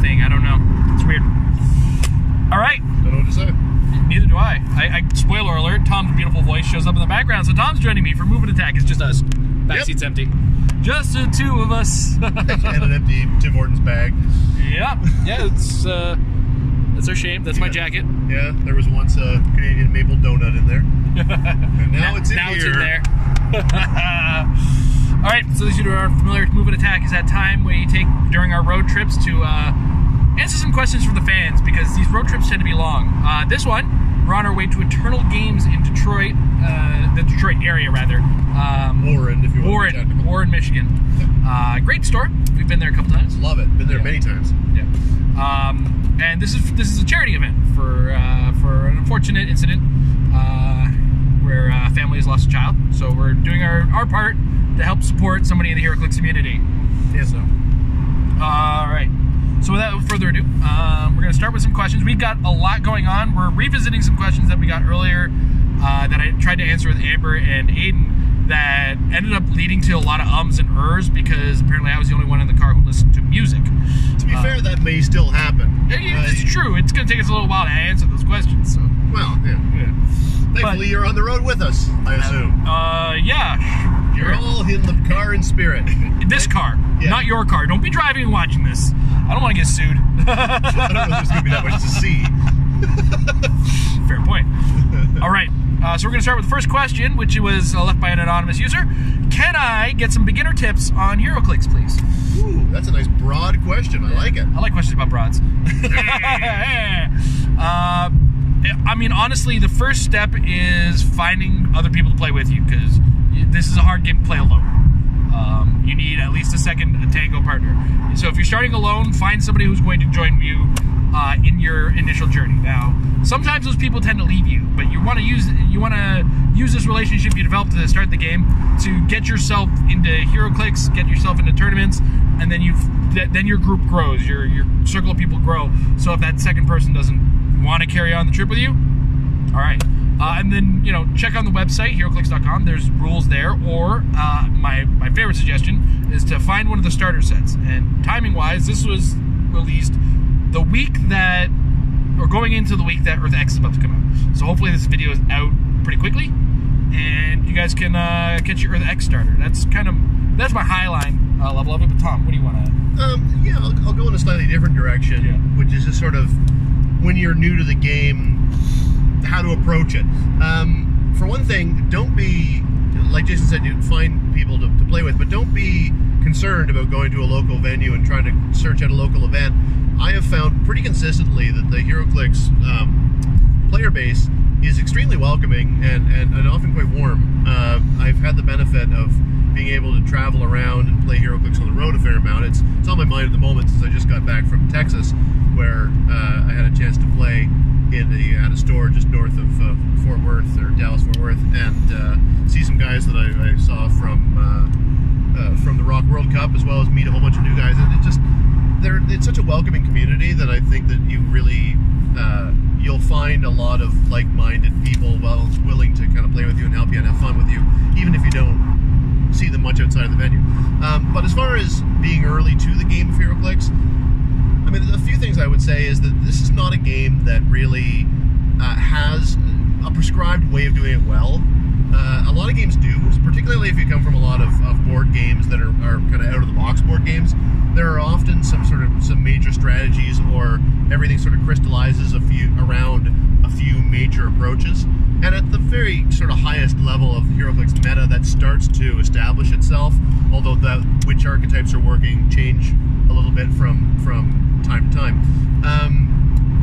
thing. I don't know. It's weird. All right. Don't know what to say. Neither do I. Spoiler alert, Tom's beautiful voice shows up in the background, so Tom's joining me for Move and Attack. It's just us. Backseat's empty. Just the two of us. And an empty Tim Hortons bag. Yeah. Yeah, it's our shame. That's my jacket. Yeah, there was once a Canadian maple donut in there. And now it's in now here. It's in there. All right, so those of you who are familiar with Move and Attack is that time we take during our road trips to answer some questions from the fans, because these road trips tend to be long. This one, we're on our way to Eternal Games in Detroit, the Detroit area rather. Warren, if you want to be technical. Warren, Michigan. Great store. We've been there a couple times. Love it. Been there many times. Yeah. And this is a charity event for an unfortunate incident where a family has lost a child. So we're doing our part to help support somebody in the HeroClix community. Yeah. So, all right. So without further ado, we're going to start with some questions. We've got a lot going on. We're revisiting some questions that we got earlier that I tried to answer with Amber and Aiden that ended up leading to a lot of ums and ers, because apparently I was the only one in the car who listened to music. To be fair, that may still happen. It's true. It's going to take us a little while to answer those questions. So. Well, yeah. Thankfully, you're on the road with us, I assume. Yeah. You're all in the car in spirit. This car, not your car. Don't be driving and watching this. I don't want to get sued. I don't know if there's going to be that much to see. Fair point. All right. So we're going to start with the first question, which was left by an anonymous user. Can I get some beginner tips on HeroClix, please? Ooh, that's a nice broad question. I like it. I like questions about broads. I mean, honestly, the first step is finding other people to play with you, because this is a hard game to play alone. You need at least a tango partner. So if you're starting alone, find somebody who's going to join you in your initial journey. Now, sometimes those people tend to leave you, but you want to use this relationship you developed to start the game to get yourself into HeroClix, get yourself into tournaments, and then then your group grows, your circle of people grow. So if that second person doesn't want to carry on the trip with you, all right. And then, check on the website, heroclix.com. There's rules there. Or my favorite suggestion is to find one of the starter sets. And timing-wise, this was released the week that, or going into the week that Earth X is about to come out. So hopefully this video is out pretty quickly, and you guys can get your Earth X starter. That's my highline level of it. But Tom, what do you want to? Yeah, I'll go in a slightly different direction, which is just sort of when you're new to the game, how to approach it. For one thing, don't be, like Jason said, you find people to play with, but don't be concerned about going to a local venue and trying to search out a local event. I have found pretty consistently that the HeroClix player base is extremely welcoming and often quite warm. I've had the benefit of being able to travel around and play HeroClix on the road a fair amount. It's on my mind at the moment since I just got back from Texas, where I had a chance to play at a store just north of Fort Worth, or Dallas-Fort Worth, and see some guys that I saw from the Rock World Cup, as well as meet a whole bunch of new guys. And it's such a welcoming community that I think that you really you'll find a lot of like-minded people willing to kind of play with you and help you and have fun with you, even if you don't see them much outside of the venue. But as far as being early to the game of HeroClix, I mean, a few things I would say is that this is not a game that really has a prescribed way of doing it well. A lot of games do, particularly if you come from a lot of board games that are kind of out-of-the-box board games. There are often some major strategies, or everything sort of crystallizes around a few major approaches. And at the very sort of highest level of HeroClix meta, that starts to establish itself, although which archetypes are working change a little bit from time to time.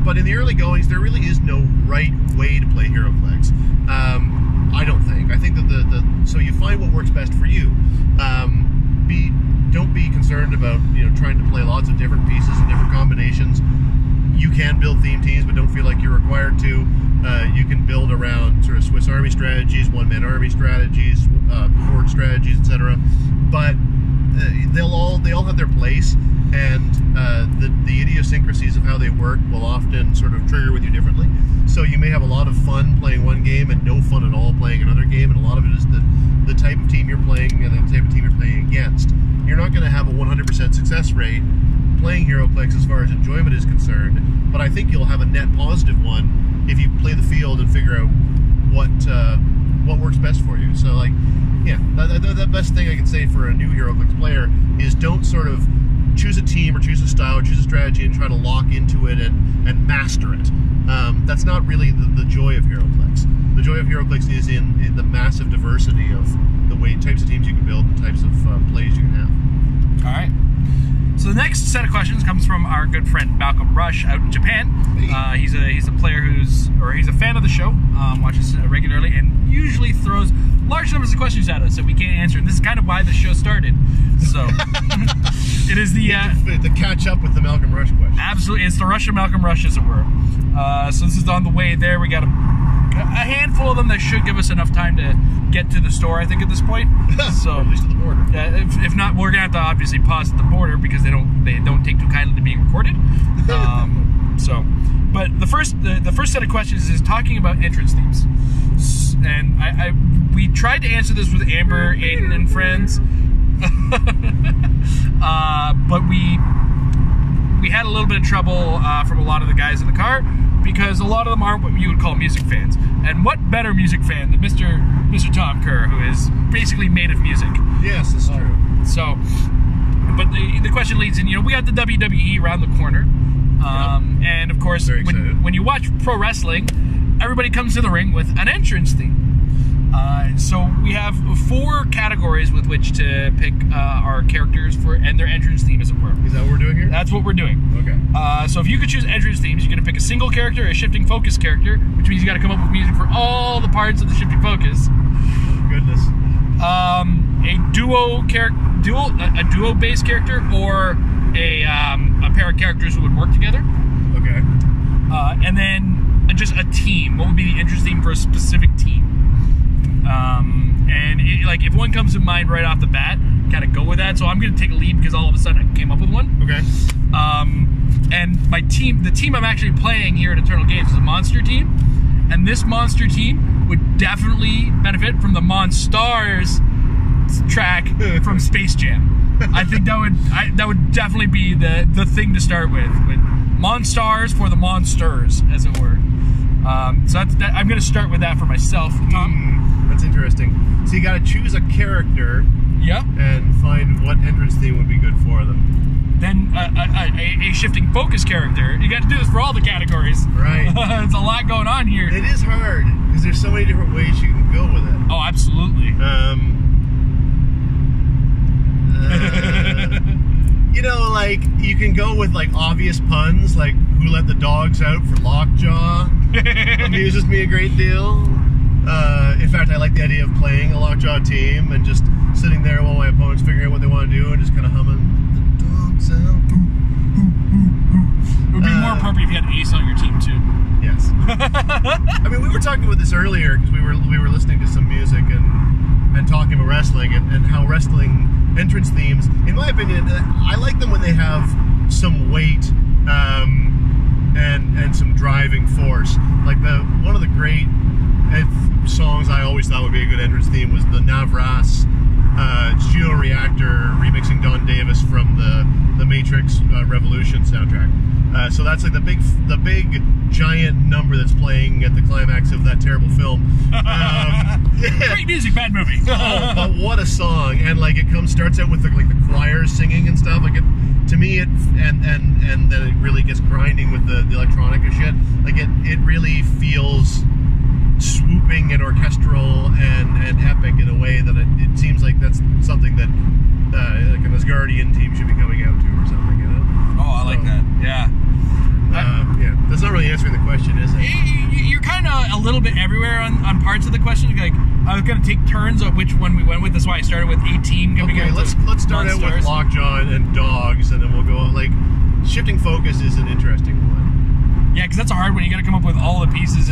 But in the early goings, there really is no right way to play HeroClix. I don't think. I think that so you find what works best for you. Don't be concerned about trying to play lots of different pieces and different combinations. You can build theme teams, but don't feel like you're required to. You can build around sort of Swiss Army strategies, one-man army strategies, horde strategies, etc. But they all have their place, and the idiosyncrasies of how they work will often sort of trigger with you differently. So you may have a lot of fun playing one game and no fun at all playing another game, and a lot of it is the type of team you're playing and the type of team you're playing against. You're not going to have a 100% success rate playing HeroClix as far as enjoyment is concerned, but I think you'll have a net positive one if you play the field and figure out what works best for you. So, like, yeah, the best thing I can say for a new HeroClix player is don't sort of choose a team or choose a style or choose a strategy and try to lock into it and master it. That's not really the joy of HeroClix. The joy of HeroClix is in the massive diversity of the types of teams you can build and types of plays you can have. All right. So the next set of questions comes from our good friend Malcolm Rush out in Japan. He's a player he's a fan of the show, watches regularly, and usually throws large numbers of questions at us that we can't answer. And this is kind of why the show started. So it is to catch up with the Malcolm Rush question. Absolutely, it's the Rush of Malcolm Rush, as it were. So this is on the way there. We got a handful of them that should give us enough time to get to the store, I think, at this point. So or at least at the border. If not, we're gonna have to obviously pause at the border because they don't take too kindly to being recorded. But the first set of questions is talking about entrance themes, and we tried to answer this with Amber, Aiden, and friends, but we had a little bit of trouble from a lot of the guys in the car because a lot of them aren't what you would call music fans. And what better music fan than Mr. Tom Kerr, who is basically made of music. Yes, that's true. So, but the question leads in, we got the WWE around the corner. And of course, when you watch pro wrestling, everybody comes to the ring with an entrance theme. So we have 4 categories with which to pick our characters and their entrance theme, as it were. Is that what we're doing here? That's what we're doing. Okay. So if you could choose entrance themes, you're going to pick a single character, a shifting focus character, which means you got to come up with music for all the parts of the shifting focus. Oh, goodness. A duo-based character, or a pair of characters who would work together. Okay. And then just a team. What would be the entrance theme for a specific team? And if one comes to mind right off the bat, kind of go with that. So I'm going to take a lead because all of a sudden I came up with one. Okay. And the team I'm actually playing here at Eternal Games is a monster team, and this monster team would definitely benefit from the Monstars track from Space Jam. I think that would definitely be the thing to start with Monstars for the monsters, as it were. So I'm going to start with that for myself, Tom. That's interesting. So you got to choose a character. Yep. And find what entrance theme would be good for them. Then a shifting focus character. You got to do this for all the categories. Right. It's a lot going on here. It is hard because there's so many different ways you can go with it. Oh, absolutely. You can go with obvious puns, like "Who let the dogs out" for Lockjaw. Amuses me a great deal. In fact, I like the idea of playing a Lockjaw team and just sitting there while my opponent's figuring out what they want to do and just kind of humming "The dogs out." It would be more appropriate if you had Ace on your team too. Yes. I mean, we were talking about this earlier because we were listening to some music and talking about wrestling and how wrestling entrance themes, in my opinion, I like them when they have some weight and some driving force. Like one of the great songs I always thought would be a good entrance theme was the Navras Geo Reactor remixing Don Davis from the Matrix Revolution soundtrack. So that's like the big giant number that's playing at the climax of that terrible film. Great music, bad movie. Oh, but what a song! And it starts out with the choir singing and stuff. To me, and then it really gets grinding with the electronica shit. It really feels swooping and orchestral and epic in a way that it seems like that's something that an Asgardian team should be coming out to or something, Oh, I like that. Yeah. Yeah, that's not really answering the question, is it? You're kind of a little bit everywhere on parts of the question. I was going to take turns on which one we went with. That's why I started with a team. Okay, let's start out with Lockjaw and dogs, and then we'll go shifting focus is an interesting one. Yeah, because that's a hard one. You got to come up with all the pieces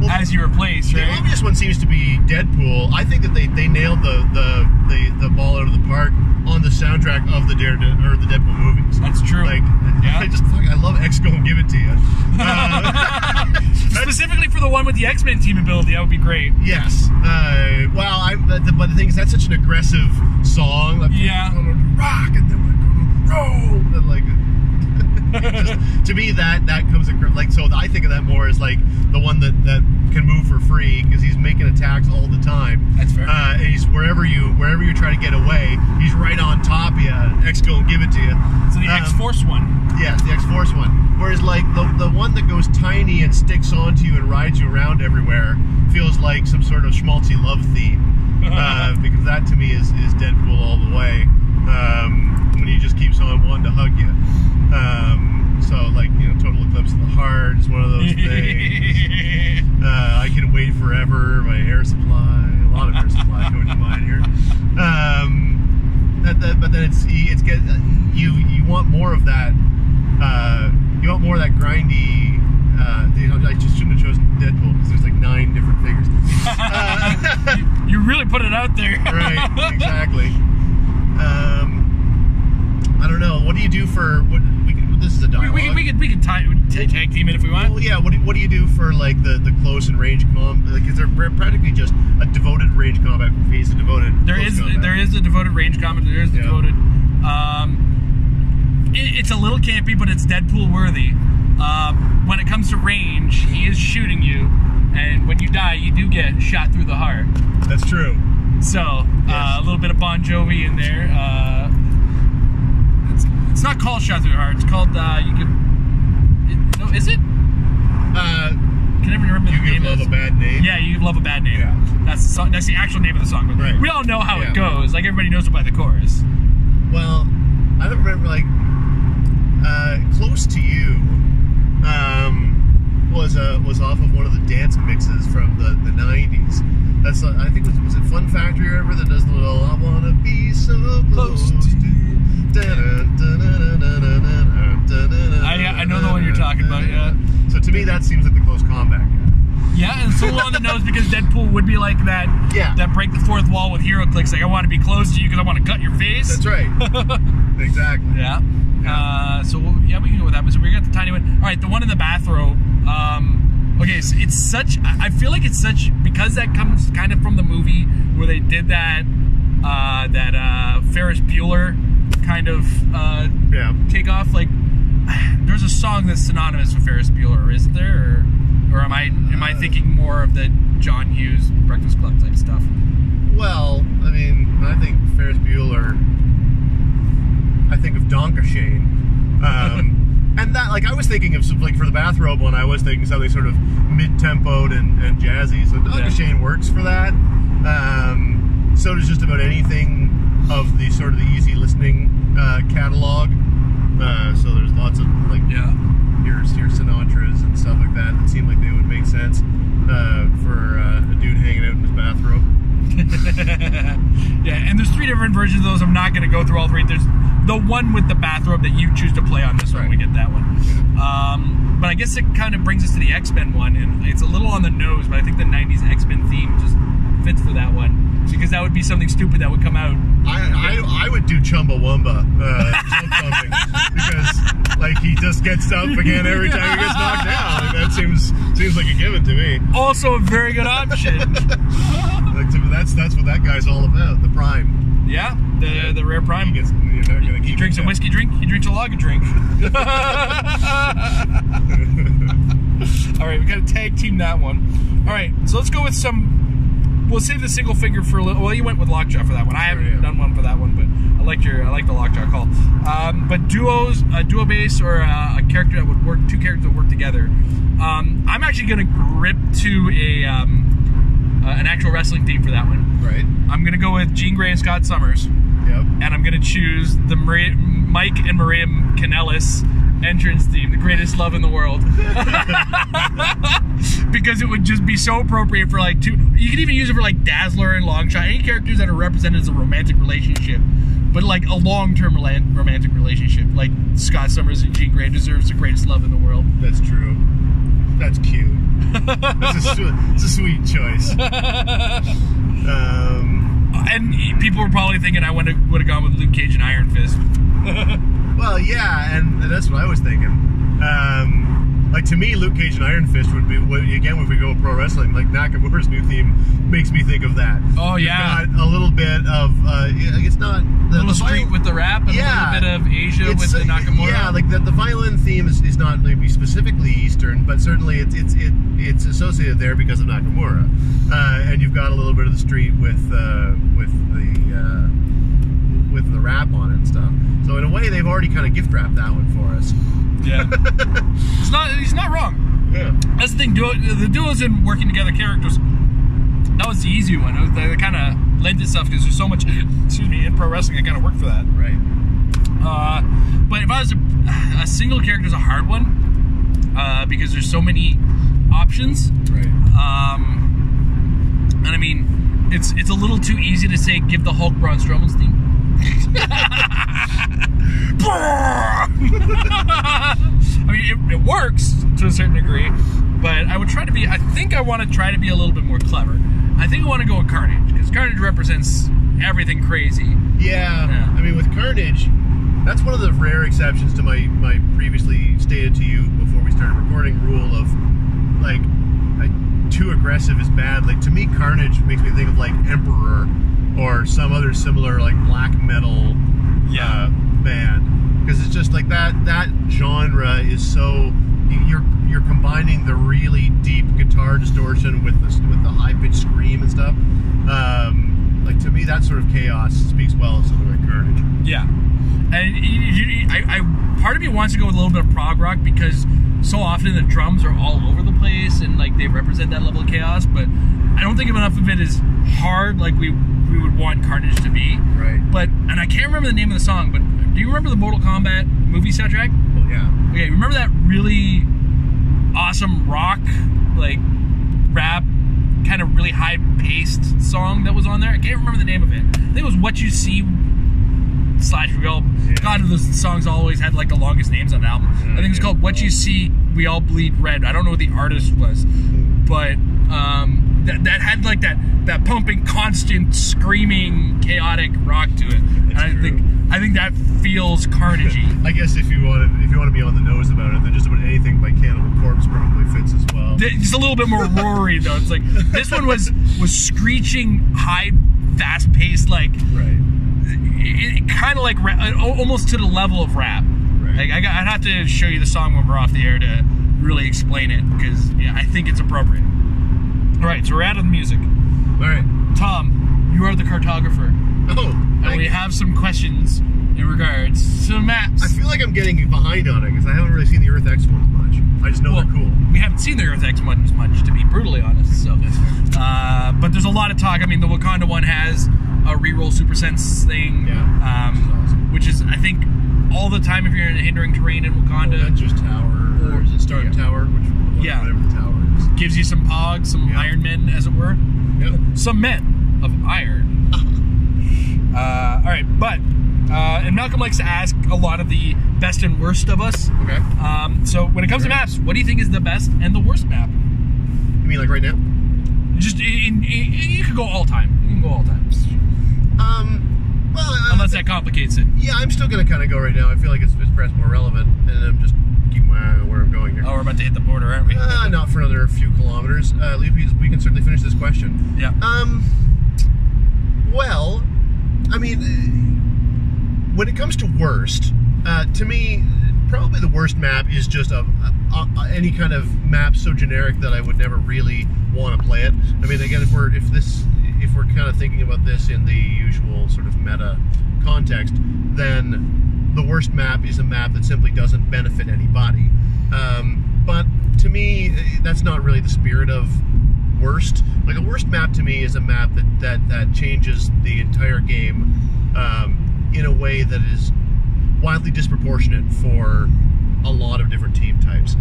as you replace, right? The obvious one seems to be Deadpool. I think that they nailed the ball out of the park on the soundtrack of the Deadpool movies. That's true. Yeah. I love X Go and Give It to You. Specifically for the one with the X-Men team ability, that would be great. Yes. But the thing is, that's such an aggressive song. Yeah. We're gonna rock and then we're gonna roll. And To me, that comes across, like, so I think of that more as like the one that can move for free because he's making attacks all the time. That's fair. And he's wherever you try to get away, he's right on top of you. X go and give it to you. So the X-Force one. Yes, the X-Force one. Whereas like the one that goes tiny and sticks onto you and rides you around everywhere feels like some sort of schmaltzy love theme. Because that to me is Deadpool all the way. When he just keeps on wanting to hug you. So like, you know, Total Eclipse of the Heart is one of those things. I Can Wait Forever, my Air Supply, a lot of Air Supply coming to mind here. But then you want more of that. You want more of that grindy. You know, I just shouldn't have chosen Deadpool because there's like 9 different figures. You really put it out there. Right, exactly. I don't know. What do you do for what? This is a dialogue. We could tag team it if we want. Well, yeah. What do you do for like the close and range combat? Like, is there practically just a devoted range combat phase? A devoted. There is a devoted range combat. There is the devoted. It's a little campy, but it's Deadpool worthy. When it comes to range, he is shooting you, and when you die, you do get shot through the heart. That's true. So a little bit of Bon Jovi in there. It's not called Shot Through the Heart. It's called no, is it? Can never remember the name. You Love a Bad Name. Yeah, You Love a Bad Name. Yeah. That's the song, that's the actual name of the song. But right. We all know how it goes. Like everybody knows it by the chorus. Well, I don't remember like Close to You was off of one of the dance mixes from the 90s. That's I think was it Fun Factory or whatever that does the little I wanna be so close to you. I know the one you're talking about, yeah. So to me that seems like the close combat guy. Yeah, and it's a little on the nose because Deadpool would be like that. Yeah. That break the fourth wall with hero clicks. Like I want to be close to you because I want to cut your face. That's right. Exactly. Yeah. So yeah, we can go with that. But so we got the tiny one. All right, the one in the bathrobe. Okay, so it's such. I feel like it's such because that comes kind of from the movie where they did that Ferris Bueller kind of takeoff. Like there's a song that's synonymous with Ferris Bueller, is there? Or am I thinking more of the John Hughes Breakfast Club type stuff? Well, I mean, when I think Ferris Bueller, I think of Donkashane. And that, like, I was thinking of, like, for the bathrobe one, I was thinking something sort of mid-tempoed and jazzy. So Donkashane works for that. So does just about anything of the sort of the easy listening catalog. So there's lots of, like, your Sinatras and stuff like that seem like they would make sense for a dude hanging out in his bathrobe. Yeah, and there's 3 different versions of those. I'm not going to go through all 3. There's the one with the bathrobe that you choose to play on this one. We get that one. But I guess it kind of brings us to the X-Men one, and it's a little on the nose, but I think the 90s X-Men theme just fits for that one. Because that would be something stupid that would come out. I would do Chumbawamba jump something because like he just gets up again every time he gets knocked down. Like, that seems like a given to me. Also a very good option. Like that's what that guy's all about. The Prime. Yeah, the rare Prime. He drinks a whiskey drink. He drinks a lager drink. All right, we got to tag team that one. All right, so let's go with some. We'll save the single figure for a little. Well, you went with Lockjaw for that one. I haven't done one for that one, but I like the Lockjaw call. But duos, a duo base or a character that would work, 2 characters that work together. I'm actually going to grip to an actual wrestling theme for that one. Right. I'm going to go with Jean Grey and Scott Summers. Yep. And I'm going to choose the Mike and Maria Kanellis entrance theme, the greatest love in the world. Because it would just be so appropriate for like 2. You can even use it for like Dazzler and Longshot, any characters that are represented as a romantic relationship, but like a long-term romantic relationship. Like Scott Summers and Jean Grey deserves the greatest love in the world. That's true. That's cute. It's a sweet choice. And people were probably thinking I would have gone with Luke Cage and Iron Fist. Well, yeah, and that's what I was thinking. Like, to me, Luke Cage and Iron Fist would be, again, if we go pro wrestling, like Nakamura's new theme makes me think of that. Oh, yeah. You've got a little bit of, it's not... A little street with the rap and a little bit of Asia with the Nakamura. Yeah, like the violin theme is not maybe specifically Eastern, but certainly it's associated there because of Nakamura. And you've got a little bit of the street with the rap on it and stuff. So in a way, they've already kind of gift wrapped that one for us. Yeah, he's not wrong. Yeah, that's the thing. The duos and working together characters. That was the easy one. They kind of lent itself because there's so much, excuse me, in pro wrestling. I kind of work for that. Right. But if I was a single character is a hard one because there's so many options. Right. And I mean, it's a little too easy to say give the Hulk Braun Strowman's theme. I mean, it works to a certain degree, but I would try to be. I think I want to try to be a little bit more clever. I think I want to go with Carnage because Carnage represents everything crazy. Yeah. I mean, with Carnage, that's one of the rare exceptions to my previously stated to you before we started recording rule of like too aggressive is bad. Like, to me, Carnage makes me think of like Emperor or some other similar like black metal band, because it's just like that genre is so you're combining the really deep guitar distortion with the high pitched scream and stuff. Like, to me, that sort of chaos speaks well of something like Carnage. Yeah, and I part of me wants to go with a little bit of prog rock because so often the drums are all over the place and like they represent that level of chaos, but I don't think enough of it is hard like we would want Carnage to be. Right. But, and I can't remember the name of the song, but do you remember the Mortal Kombat movie soundtrack? Well, yeah. Okay, remember that really awesome rock, like, rap, kind of really high-paced song that was on there? I can't remember the name of it. I think it was What You See / We All... Yeah. God, those songs always had, like, the longest names on the album. Yeah, I think it's called What You See, We All Bleed Red. I don't know what the artist was, but that had, like, that pumping, constant, screaming, chaotic rock to it. And I think that feels Carnage-y. I guess if you want to be on the nose about it, then just about anything by Cannibal Corpse probably fits as well. Just a little bit more roary though. It's like this one was screeching, high, fast-paced, like it kind of like almost to the level of rap. Right. Like I'd have to show you the song when we're off the air to really explain it because I think it's appropriate. All right, so we're out of the music. All right, Tom, you are the cartographer. Oh, and we have some questions in regards to maps. I feel like I'm getting behind on it because I haven't really seen the Earth X ones much. I just know they're cool. We haven't seen the Earth X ones much, to be brutally honest. So, but there's a lot of talk. I mean, the Wakanda one has a reroll Super Sense thing, awesome. which is, I think, all the time if you're in a hindering terrain in Wakanda. Avengers Tower, or is it Stark Tower? Whatever the tower is. Gives you some pogs, some Iron Men, as it were. Yep. Some men of iron. All right, but and Malcolm likes to ask a lot of the best and worst of us. Okay. So when it comes to maps, what do you think is the best and the worst map? You mean like right now? Just you could go all time. You can go all time. Well, unless that complicates it. Yeah, I'm still gonna kind of go right now. I feel like it's perhaps more relevant, and I'm just keeping my eye on where I'm going here. Oh, we're about to hit the border, aren't we? Not for another few kilometers. We can certainly finish this question. Yeah. Well, I mean, when it comes to worst, to me, probably the worst map is just any kind of map so generic that I would never really want to play it. I mean, again, if we're kind of thinking about this in the usual sort of meta context, then the worst map is a map that simply doesn't benefit anybody. But to me, that's not really the spirit of worst. Like, a worst map to me is a map that changes the entire game in a way that is wildly disproportionate for a lot of different team types.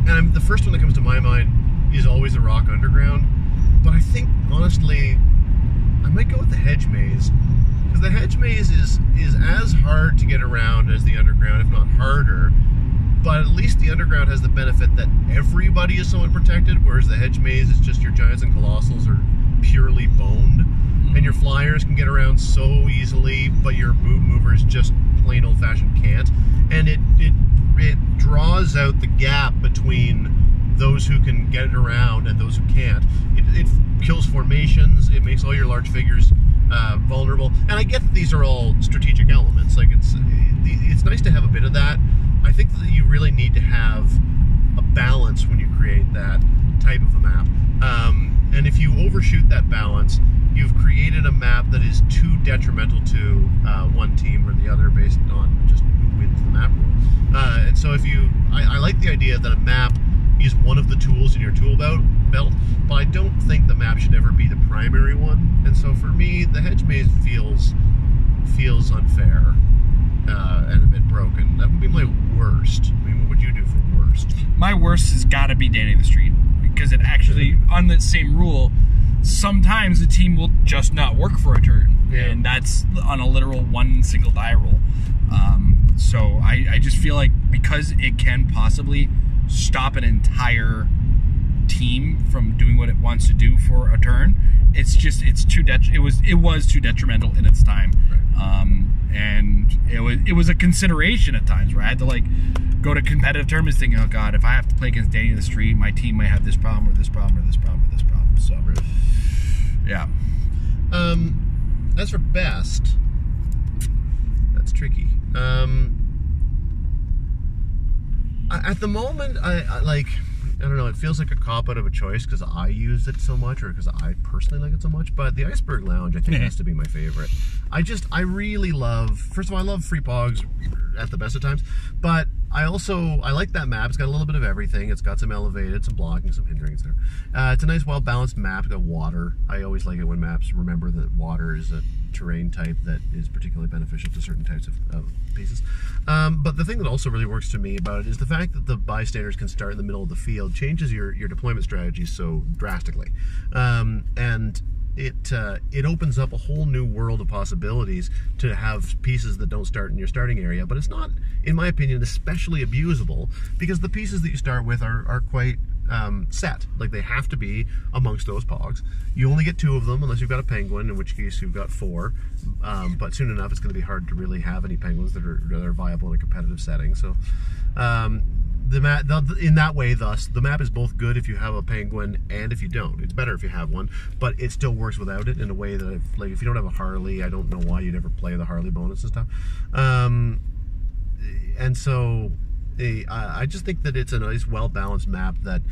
And the first one that comes to my mind is always the Rock Underground, but I think, honestly, I might go with the Hedge Maze, because the Hedge Maze is as hard to get around as the Underground, if not harder, but at least the Underground has the benefit that everybody is somewhat protected, whereas the Hedge Maze is just your Giants and Colossals are purely boned, and your Flyers can get around so easily, but your Boot Movers just plain old-fashioned can't, and it draws closes out the gap between those who can get it around and those who can't. It kills formations. It makes all your large figures vulnerable. And I get that these are all strategic elements. Like it's nice to have a bit of that. I think that you really need to have a balance when you create that type of a map. And if you overshoot that balance, you've created a map that is too detrimental to one team or the other based on just who wins the map rule. And so if I like the idea that a map is one of the tools in your tool belt, but I don't think the map should ever be the primary one. And so for me, the hedge maze feels unfair and a bit broken. That would be my worst. I mean, what would you do for worst? My worst has got to be Danny the Street, because it actually, on the same rule, sometimes the team will just not work for a turn, and that's on a literal one single die roll. So I just feel like because it can possibly stop an entire team from doing what it wants to do for a turn, it was too detrimental in its time. Right. And it was a consideration at times where I had to like go to competitive tournaments thinking, oh god, if I have to play against Danny the Street, my team might have this problem or this problem or this problem or this problem. So right. Yeah. As for best, that's tricky. At the moment, I don't know, it feels like a cop-out of a choice because I use it so much or because I personally like it so much, but the Iceberg Lounge, I think, has to be my favorite. I really love, first of all, I love free pogs at the best of times, but I like that map. It's got a little bit of everything. It's got some elevated, some blocking, some hindering, etc. It's a nice, well-balanced map. It's got water. I always like it when maps remember that water is a terrain type that is particularly beneficial to certain types of pieces. But the thing that also really works to me about it is the fact that the bystanders can start in the middle of the field changes your deployment strategy so drastically. And it opens up a whole new world of possibilities to have pieces that don't start in your starting area, but it's not, in my opinion, especially abusable because the pieces that you start with are quite set. Like, they have to be amongst those pogs. You only get 2 of them unless you've got a penguin, in which case you've got 4. But soon enough, it's going to be hard to really have any penguins that are viable in a competitive setting. So in that way, thus, the map is both good if you have a penguin and if you don't. It's better if you have one, but it still works without it in a way that, if you don't have a Harley, I don't know why you'd ever play the Harley bonus and stuff. And so I just think that it's a nice, well-balanced map that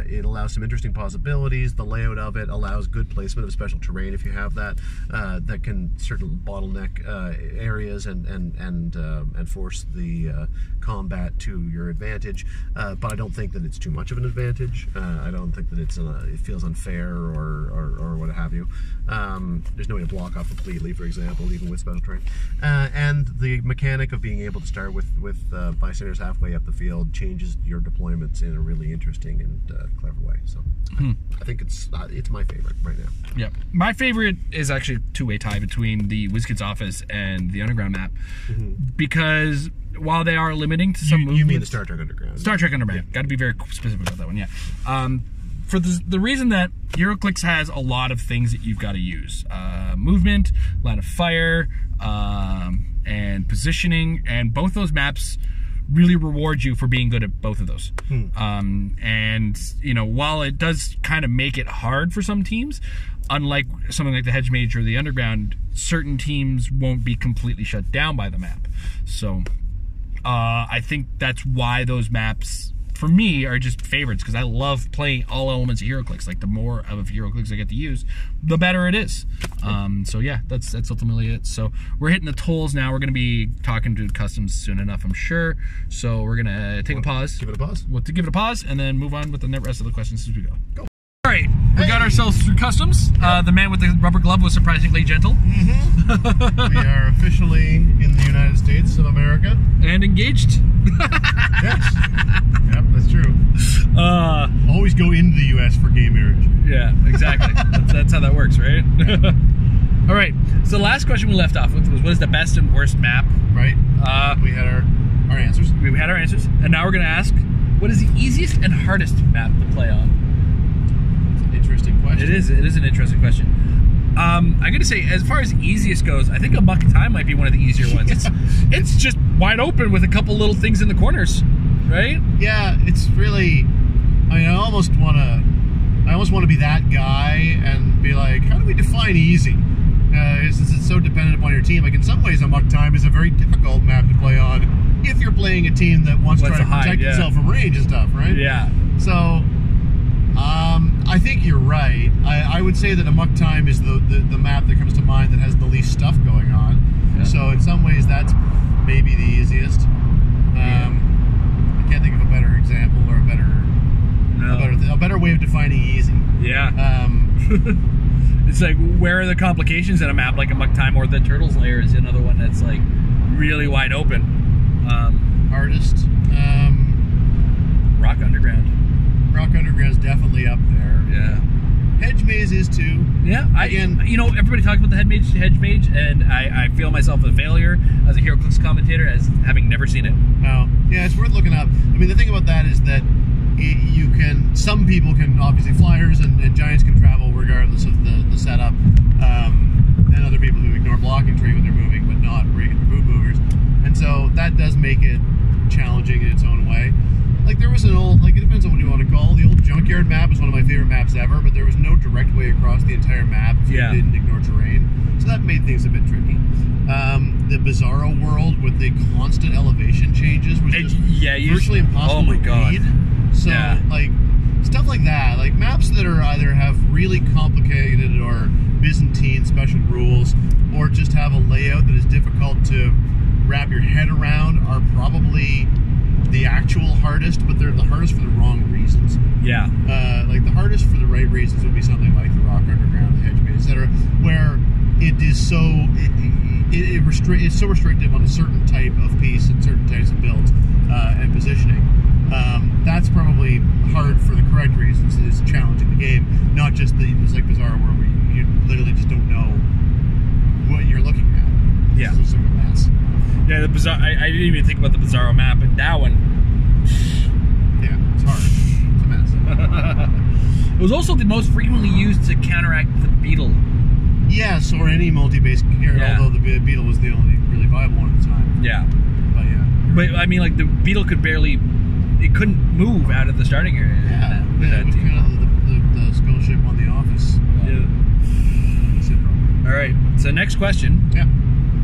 it allows some interesting possibilities. The layout of it allows good placement of special terrain if you have that. That can certainly bottleneck areas and force the combat to your advantage. But I don't think that it's too much of an advantage. I don't think that it feels unfair or what have you. There's no way to block off completely, for example, even with special terrain. And the mechanic of being able to start with bystanders halfway up the field changes your deployments in a really interesting and clever way. So I think it's my favorite right now. Yeah, my favorite is actually a two-way tie between the WizKids office and the Underground map, because while they are limiting to some movements, you mean the Star Trek Underground? Star Trek Underground. Yeah. Got to be very specific about that one. Yeah. For the reason that HeroClix has a lot of things that you've got to use. Movement, line of fire, and positioning, and both those maps really reward you for being good at both of those. And, you know, while it does kind of make it hard for some teams, unlike something like the Hedge Mage or the Underground, certain teams won't be completely shut down by the map. So I think that's why those maps, for me, are just favorites, because I love playing all elements of HeroClix. Like, the more of HeroClix I get to use, the better it is. So yeah, that's ultimately it. So we're hitting the tolls now. We're going to be talking to customs soon enough, I'm sure. So we're going to take a pause. Give it a pause. We'll give it a pause and then move on with the rest of the questions as we go. All right, we got ourselves through customs. The man with the rubber glove was surprisingly gentle. We are officially in the United States of America. And engaged. Yes. Yep, that's true. Always go into the U.S. for gay marriage. Yeah, exactly. that's how that works, right? All right, so the last question we left off with was, what is the best and worst map? Right. We had our answers. We had our answers. And now we're going to ask, what is the easiest and hardest map to play on? Interesting question. It is an interesting question. I'm going to say, as far as easiest goes, I think Amok Time might be one of the easier ones. It's just wide open with a couple little things in the corners. right? Yeah, it's really. I mean, I almost want to be that guy and be like, how do we define easy? Since it's so dependent upon your team. Like in some ways, Amok Time is a very difficult map to play on if you're playing a team that wants to try to protect itself from range and stuff, right? Yeah. So, I think you're right. I would say that Amok Time is the map that comes to mind that has the least stuff going on. Yeah. So in some ways, that's maybe the easiest. I can't think of a better example or a better way of defining easy. Yeah. It's like, where are the complications in a map like Amok Time, or the Turtles Lair is another one that's like really wide open. Hardest. Rock Underground. Rock Underground's definitely up there. Yeah. Hedge Maze is too. Yeah. Everybody talks about the Hedge Mage, and I feel myself a failure as a Hero Clix commentator as having never seen it. Oh. Yeah, it's worth looking up. I mean, the thing about that is that some people can, obviously flyers and giants can travel regardless of the setup, and other people who ignore blocking tree when they're moving, but not regular movers. And so that does make it challenging in its own way. Like there was an old, it depends on what you want to call it. The old Junkyard map is one of my favorite maps ever, but there was no direct way across the entire map if you didn't ignore terrain. So that made things a bit tricky. The Bizarro world with the constant elevation changes was just virtually impossible to read. So stuff like that, like maps that are either have really complicated or Byzantine special rules, or just have a layout that is difficult to wrap your head around, are probably the actual hardest, but they're the hardest for the wrong reasons. Yeah. Like the hardest for the right reasons would be something like the Rock Underground, the Hedge Maze, etc., where it is so it's so restrictive on a certain type of piece and certain types of builds and positioning. That's probably hard for the correct reasons. It's challenging the game, not just it's like Bizarro where you literally just don't know what you're looking at. Yeah. It's sort of a mess. Yeah, the Bizarro. I didn't even think about the Bizarro map, but that one. Yeah, it's hard. It's a mess. It was also the most frequently used to counteract the Beetle. Yes, or any multi-base carrier, although the Beetle was the only really viable one at the time. Yeah. But yeah. But I mean, like the Beetle could barely. It couldn't move out of the starting area. Yeah, it was kind of the skull ship on The Office. Syndrome. All right. So next question. Yeah.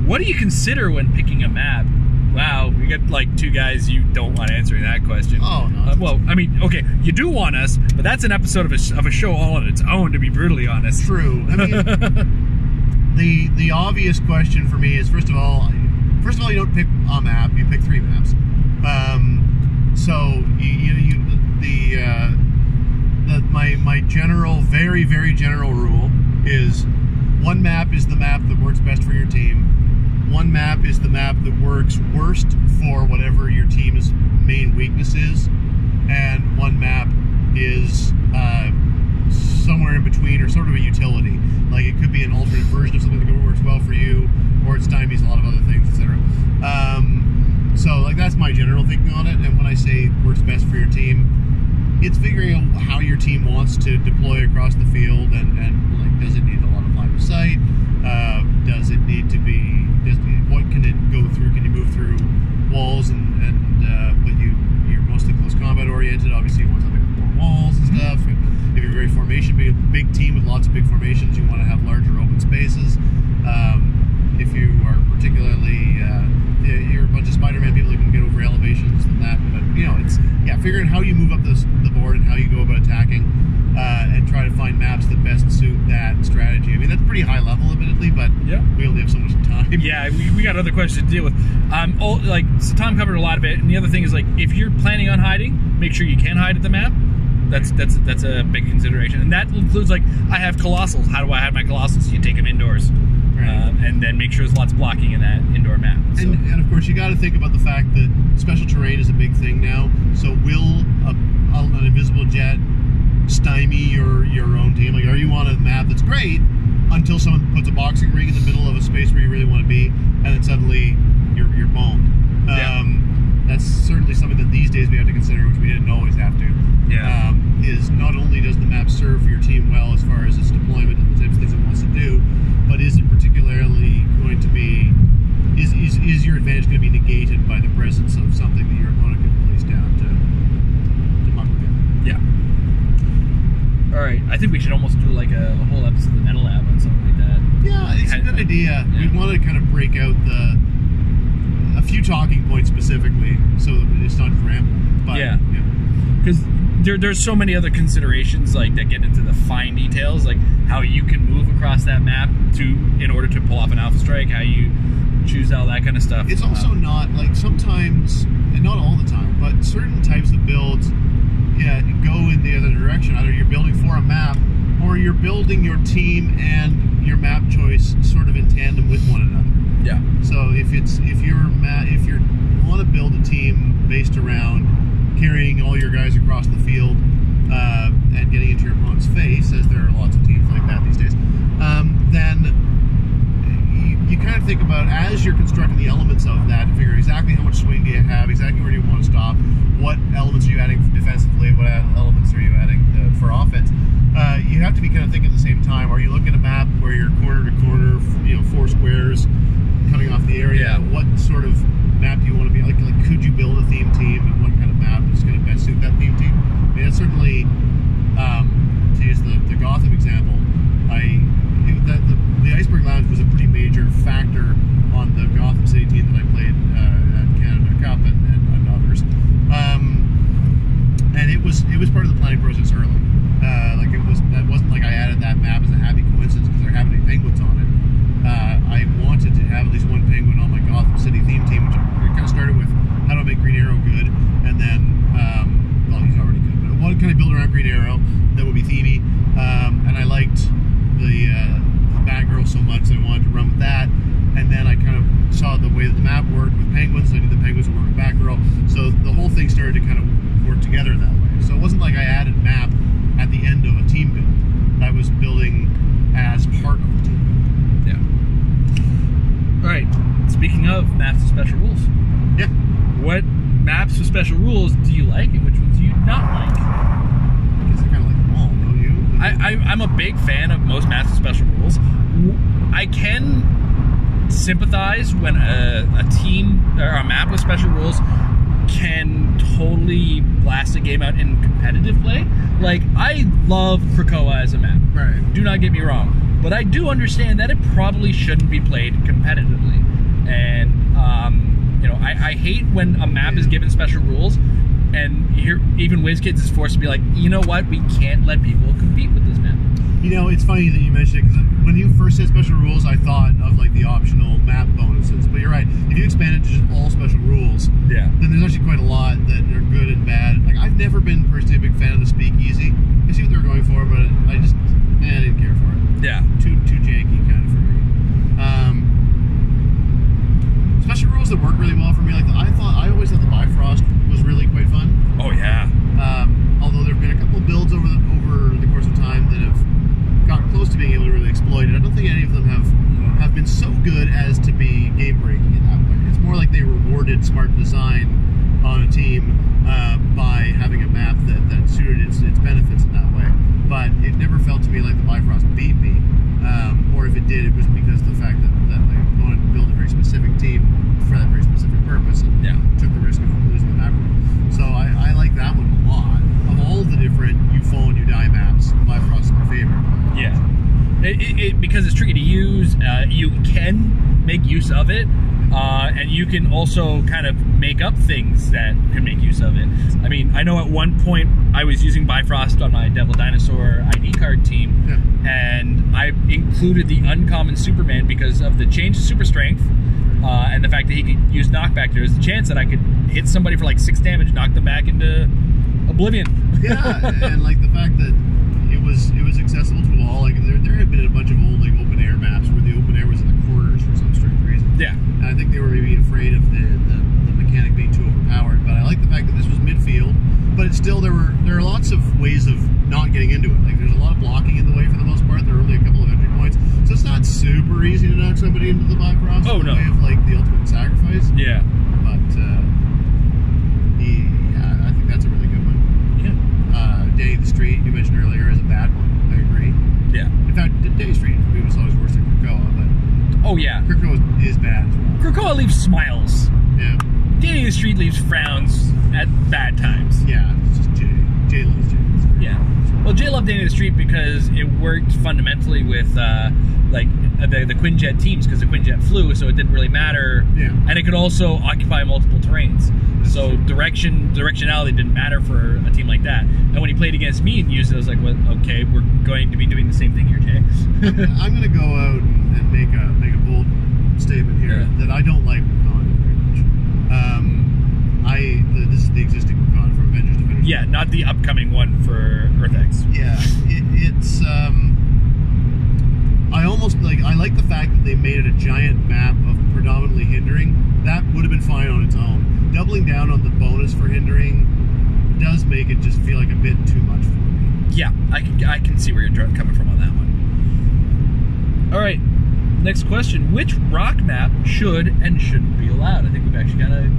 What do you consider when picking a map? Wow, we got like two guys you don't want answering that question. Oh no. Well, I mean, okay, you do want us, but that's an episode of a show all on its own. To be brutally honest. True. I mean, the obvious question for me is first of all, you don't pick a map. You pick 3 maps. So my general, very, very general rule is 1 map is the map that works best for your team. 1 map is the map that works worst for whatever your team's main weakness is, and 1 map is somewhere in between, or sort of a utility. Like it could be an alternate version of something that works well for you, or it stymies a lot of other things, etc. So like that's my general thinking on it. And when I say works best for your team, it's figuring out how your team wants to deploy across the field, and like does it need a lot of line of sight? Does it need to be? What can it go through? Can you move through walls but you're mostly close combat oriented? Obviously, you want something with more walls and stuff. And if you're very formation, be a big team with lots of big formations, you want to have larger open spaces. If you are particularly you're a bunch of Spider-Man people who can get over elevations and that, but it's figuring how you move up the board and how you go about attacking, and try to find maps that best suit that strategy. I mean, that's pretty high level, admittedly, but we only have so much time. Yeah, we got other questions to deal with. So Tom covered a lot of it, and the other thing is like if you're planning on hiding, make sure you can hide at the map. That's a big consideration, and that includes like I have Colossals. How do I hide my Colossals? You take them indoors. Right. And then make sure there's lots of blocking in that indoor map. So. And of course, you got to think about the fact that special terrain is a big thing now. So will an invisible jet stymie your own team? Like, are you on a map that's great until someone puts a boxing ring in the middle of a space where you really want to be, and then suddenly you're boned? That's certainly something that these days we have to consider, which we didn't always have to. Is not only does the map serve your team well as far as its deployment and the types of things it wants to do, but is it particularly going to be, is your advantage going to be negated by the presence of something that your opponent can place down to I think we should almost do like a whole episode of the Meta Lab on something like that. Yeah, it's a good idea. Yeah. We want to kind of break out a few talking points specifically, so that it's not just rambling. But, yeah. Because there's so many other considerations like that get into the fine details, like how you can move across that map in order to pull off an alpha strike, how you choose all that kind of stuff. It's also not like sometimes, and not all the time, but certain types of builds go in the other direction. Either you're building for a map, or you're building your team and your map choice sort of in tandem with one another. Yeah. So if you want to build a team based around carrying all your guys across the field and getting into your opponent's face, as there are lots of teams like that these days, then you kind of think about, as you're constructing the elements of that, to figure out exactly how much swing do you have, exactly where do you want to stop, what elements are you adding defensively, what elements are you adding for offense. You have to be kind of thinking at the same time. Are you looking at a map where you're corner to corner, 4 squares coming off the area? Yeah. What sort of map do you want to be like? Could you build a theme team, and what kind of map is going to best suit that theme team? I mean, that's certainly, to use the Gotham example, the Iceberg Lounge was a pretty major factor on the Gotham City team that I played at Canada Cup and others. And it was part of the planning process early. That wasn't like I added that map as a happy coincidence because there happened to be penguins on it. I wanted to have at least one penguin on my Gotham City theme team, which I kind of started with how do I make Green Arrow good, and then he's already good, but what can I build around Green Arrow that would be themey, and I liked the Batgirl so much that I wanted to run with that. And then I kind of saw the way that the map worked with penguins. I knew the penguins would work with Batgirl, so the whole thing started to kind of work together that way. So it wasn't like I added map at the end of a team build. I was building as part of the team build. Yeah. All right. Speaking of maps with special rules. Yeah. What maps with special rules do you like, and which ones do you not like? I guess I kind of like them all, don't you? I'm a big fan of most maps with special rules. I can sympathize when a team or a map with special rules can totally blast a game out in competitive play. Like, I love Krakoa as a map. Right. Do not get me wrong. But I do understand that it probably shouldn't be played competitively. And, I hate when a map is given special rules and here even WizKids is forced to be like, you know what, we can't let people compete with this map. It's funny that you mentioned it, because when you first said special rules, I thought of like the optional map bonuses. But you're right, if you expand it to just all special rules, yeah, then there's actually quite a lot that are good and bad. Like, I've never been personally a big fan of the speakeasy. I see what they were going for, but I didn't care for it. Yeah, too janky kind of for me. Special rules that work really well for me, like I always thought the Bifrost was really quite fun. Oh yeah. Although there have been a couple of builds over the course of time that have gotten close to being able to really exploit it. I don't think any of them have been so good as to be game breaking in that way. It's more like they rewarded smart design on a team by having a map that suited its benefits in that way. But it never felt to me like the Bifrost beat me, or if it did, it was because of the fact that I wanted to build a very specific team for that very specific purpose, and took the risk of losing the map. So I like that one a lot. Of all the different you fall and you die maps, the Bifrost is my favorite. Yeah. Because it's tricky to use, you can make use of it, and you can also kind of make up things that can make use of it. I mean, I know at one point I was using Bifrost on my Devil Dinosaur ID card team, and I included the uncommon Superman because of the change to super strength, and the fact that he could use knockback. There was a chance that I could hit somebody for like 6 damage, knock them back into oblivion. Yeah, and like the fact that it was accessible to all. Like there had been a bunch of old like open air maps where the open air was in the corners for some strange reason. Yeah, and I think they were maybe afraid of the mechanic being too overpowered. But I like the fact that this was midfield, but it's still there are lots of ways of not getting into it. Like there's a lot of blocking in the way for the most part. There are only a couple of entry points, so it's not super easy to knock somebody into the Bifrost. Oh, in the no. way of like the ultimate sacrifice. Yeah, but I think that's a really good one. Yeah. Danny the Street, you mentioned earlier, is a bad one. I agree. Yeah. In fact, Danny Street for me was always worse than Krakoa, but oh yeah, Krakoa is bad as well. Krakoa leaves smiles. Yeah. Danny the Street leaves frowns at bad times. Yeah, it's just Jay loves Jay. Yeah. Well, Jay loved Danny the Street because it worked fundamentally with like the Quinjet teams, because the Quinjet flew, so it didn't really matter. Yeah. And it could also occupy multiple terrains. So directionality didn't matter for a team like that. And when he played against me and used it, I was like, well, okay, we're going to be doing the same thing here, Jay. I'm going to go out and make a bold statement here that I don't like Recon very much. This is the existing Recon from Avengers. Yeah, not the upcoming one for EarthX. Yeah, it's I like the fact that they made it a giant map of predominantly hindering. That would have been fine on its own. Doubling down on the bonus for hindering does make it just feel like a bit too much for me. Yeah, I can see where you're coming from on that one. All right, next question: which rock map should and shouldn't be allowed? I think we've actually kind of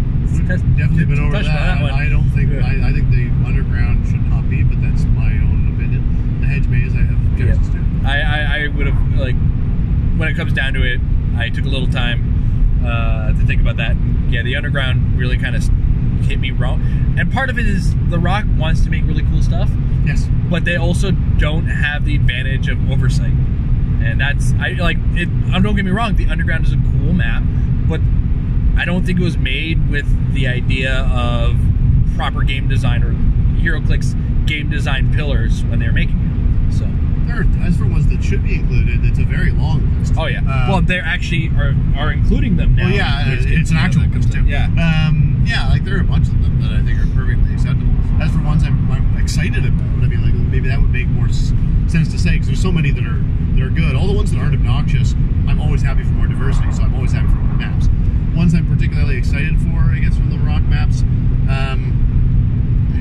definitely been over that. I don't think I think the underground should not be, but that's my own opinion. The hedge maze I have objections to. I would have, like, when it comes down to it, I took a little time to think about that. Yeah, the underground really kind of hit me wrong. And part of it is The Rock wants to make really cool stuff. Yes. But they also don't have the advantage of oversight. And that's, don't get me wrong, the underground is a cool map, but I don't think it was made with the idea of proper game design or HeroClix game design pillars when they were making it. So as for ones that should be included, it's a very long list. Oh yeah. Well, they actually are including them now. Well, yeah, it's an actual list too. Yeah. Yeah, like there are a bunch of them that I think are perfectly acceptable. As for ones I'm excited about, I mean, like maybe that would make more sense to say, because there's so many that are good. All the ones that aren't obnoxious, I'm always happy for more diversity. So I'm always happy for more maps. Ones I'm particularly excited for, I guess, from the rock maps. I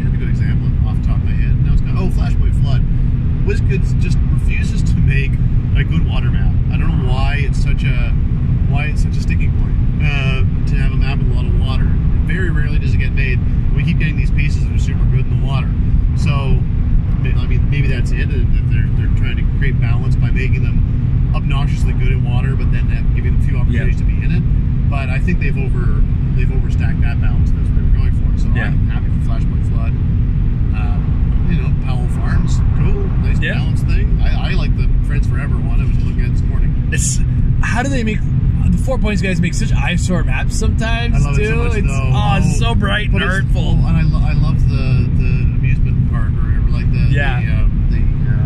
have a good example off the top of my head. Now it's got Flashpoint Flood. WizKids just refuses to make a good water map. I don't know why it's such a sticking point to have a map with a lot of water. Very rarely does it get made. We keep getting these pieces that are super good in the water. So, I mean, maybe that's it. They're trying to create balance by making them obnoxiously good in water, but then giving them a few opportunities to be in it. But I think they've overstacked that balance. That's what they were going for. So I'm happy for Flashpoint Flood. Powell Farms, cool, nice balanced thing. I like the Friends Forever one. I was looking at this morning. How do they make the 4 Points guys make such eyesore maps sometimes? I love it so much, though. It's so bright and artful. And I love the amusement park or whatever, like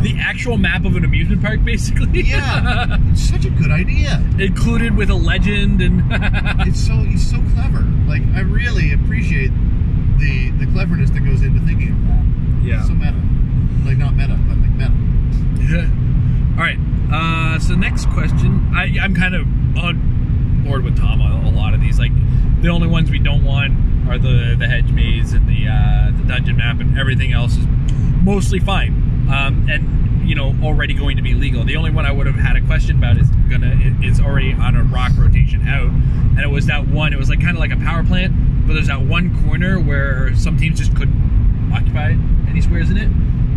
the actual map of an amusement park, basically. Yeah, it's such a good idea. Included with a legend, and he's so clever. Like, I really appreciate the cleverness that goes into thinking of that. Yeah. So meta. Like, not meta, but like meta. Yeah. All right. So next question. I'm kind of on board with Tom on a lot of these. Like, the only ones we don't want are the hedge maze and the dungeon map, and everything else is mostly fine. And already going to be legal. The only one I would have had a question about is already on a rock rotation out, and it was that one. It was like kind of like a power plant, but there's that one corner where some teams just couldn't occupy any squares in it,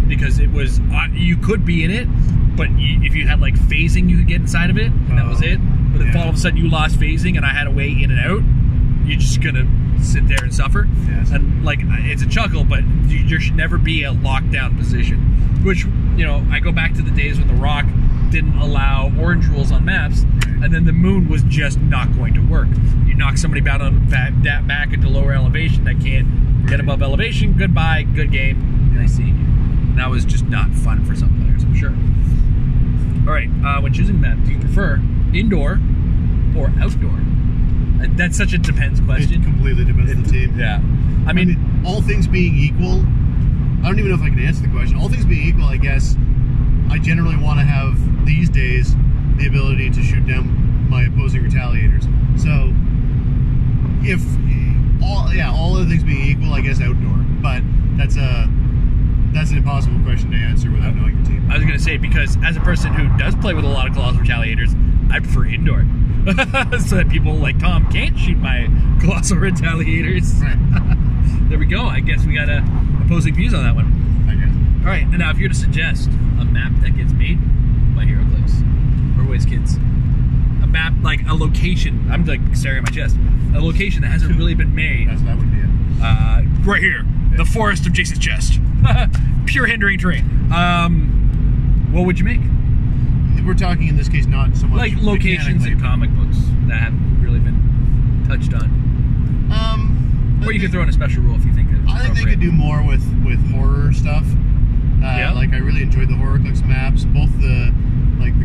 because it was you could be in it, but if you had like phasing, you could get inside of it, and that was it. But if all of a sudden you lost phasing and I had a way in and out, you're just gonna sit there and suffer. And like, it's a chuckle, but there should never be a lockdown position. Which, I go back to the days when the Rock didn't allow orange rules on maps, and then the moon was just not going to work. You knock somebody back into lower elevation that can't get above elevation. Goodbye, good game. Nice seeing you. That was just not fun for some players, I'm sure. All right, when choosing map, do you prefer indoor or outdoor? That's such a depends question. It completely depends on the team. Yeah. I mean, all things being equal, I don't even know if I can answer the question. All things being equal, I guess I generally want to have, these days, the ability to shoot down my opposing retaliators. So, if all other things being equal, I guess outdoor. But that's an impossible question to answer without knowing the team. I was going to say, because as a person who does play with a lot of Colossal Retaliators, I prefer indoor. So that people like Tom can't shoot my Colossal Retaliators. Right. There we go. I guess we got opposing views on that one. I guess. All right, and now if you're to suggest a map that gets made by HeroClix or WizKids, a map, like a location, I'm like staring at my chest, a location that hasn't really been made. That would be it. Right here, the forest of Jason's chest. Pure hindering terrain. What would you make? We're talking in this case not so much Like locations in mechanically, comic books that haven't really been touched on. Or you could throw in a special rule if you think it's I think they could do more with horror stuff. Like I really enjoyed the horror Clix maps, both the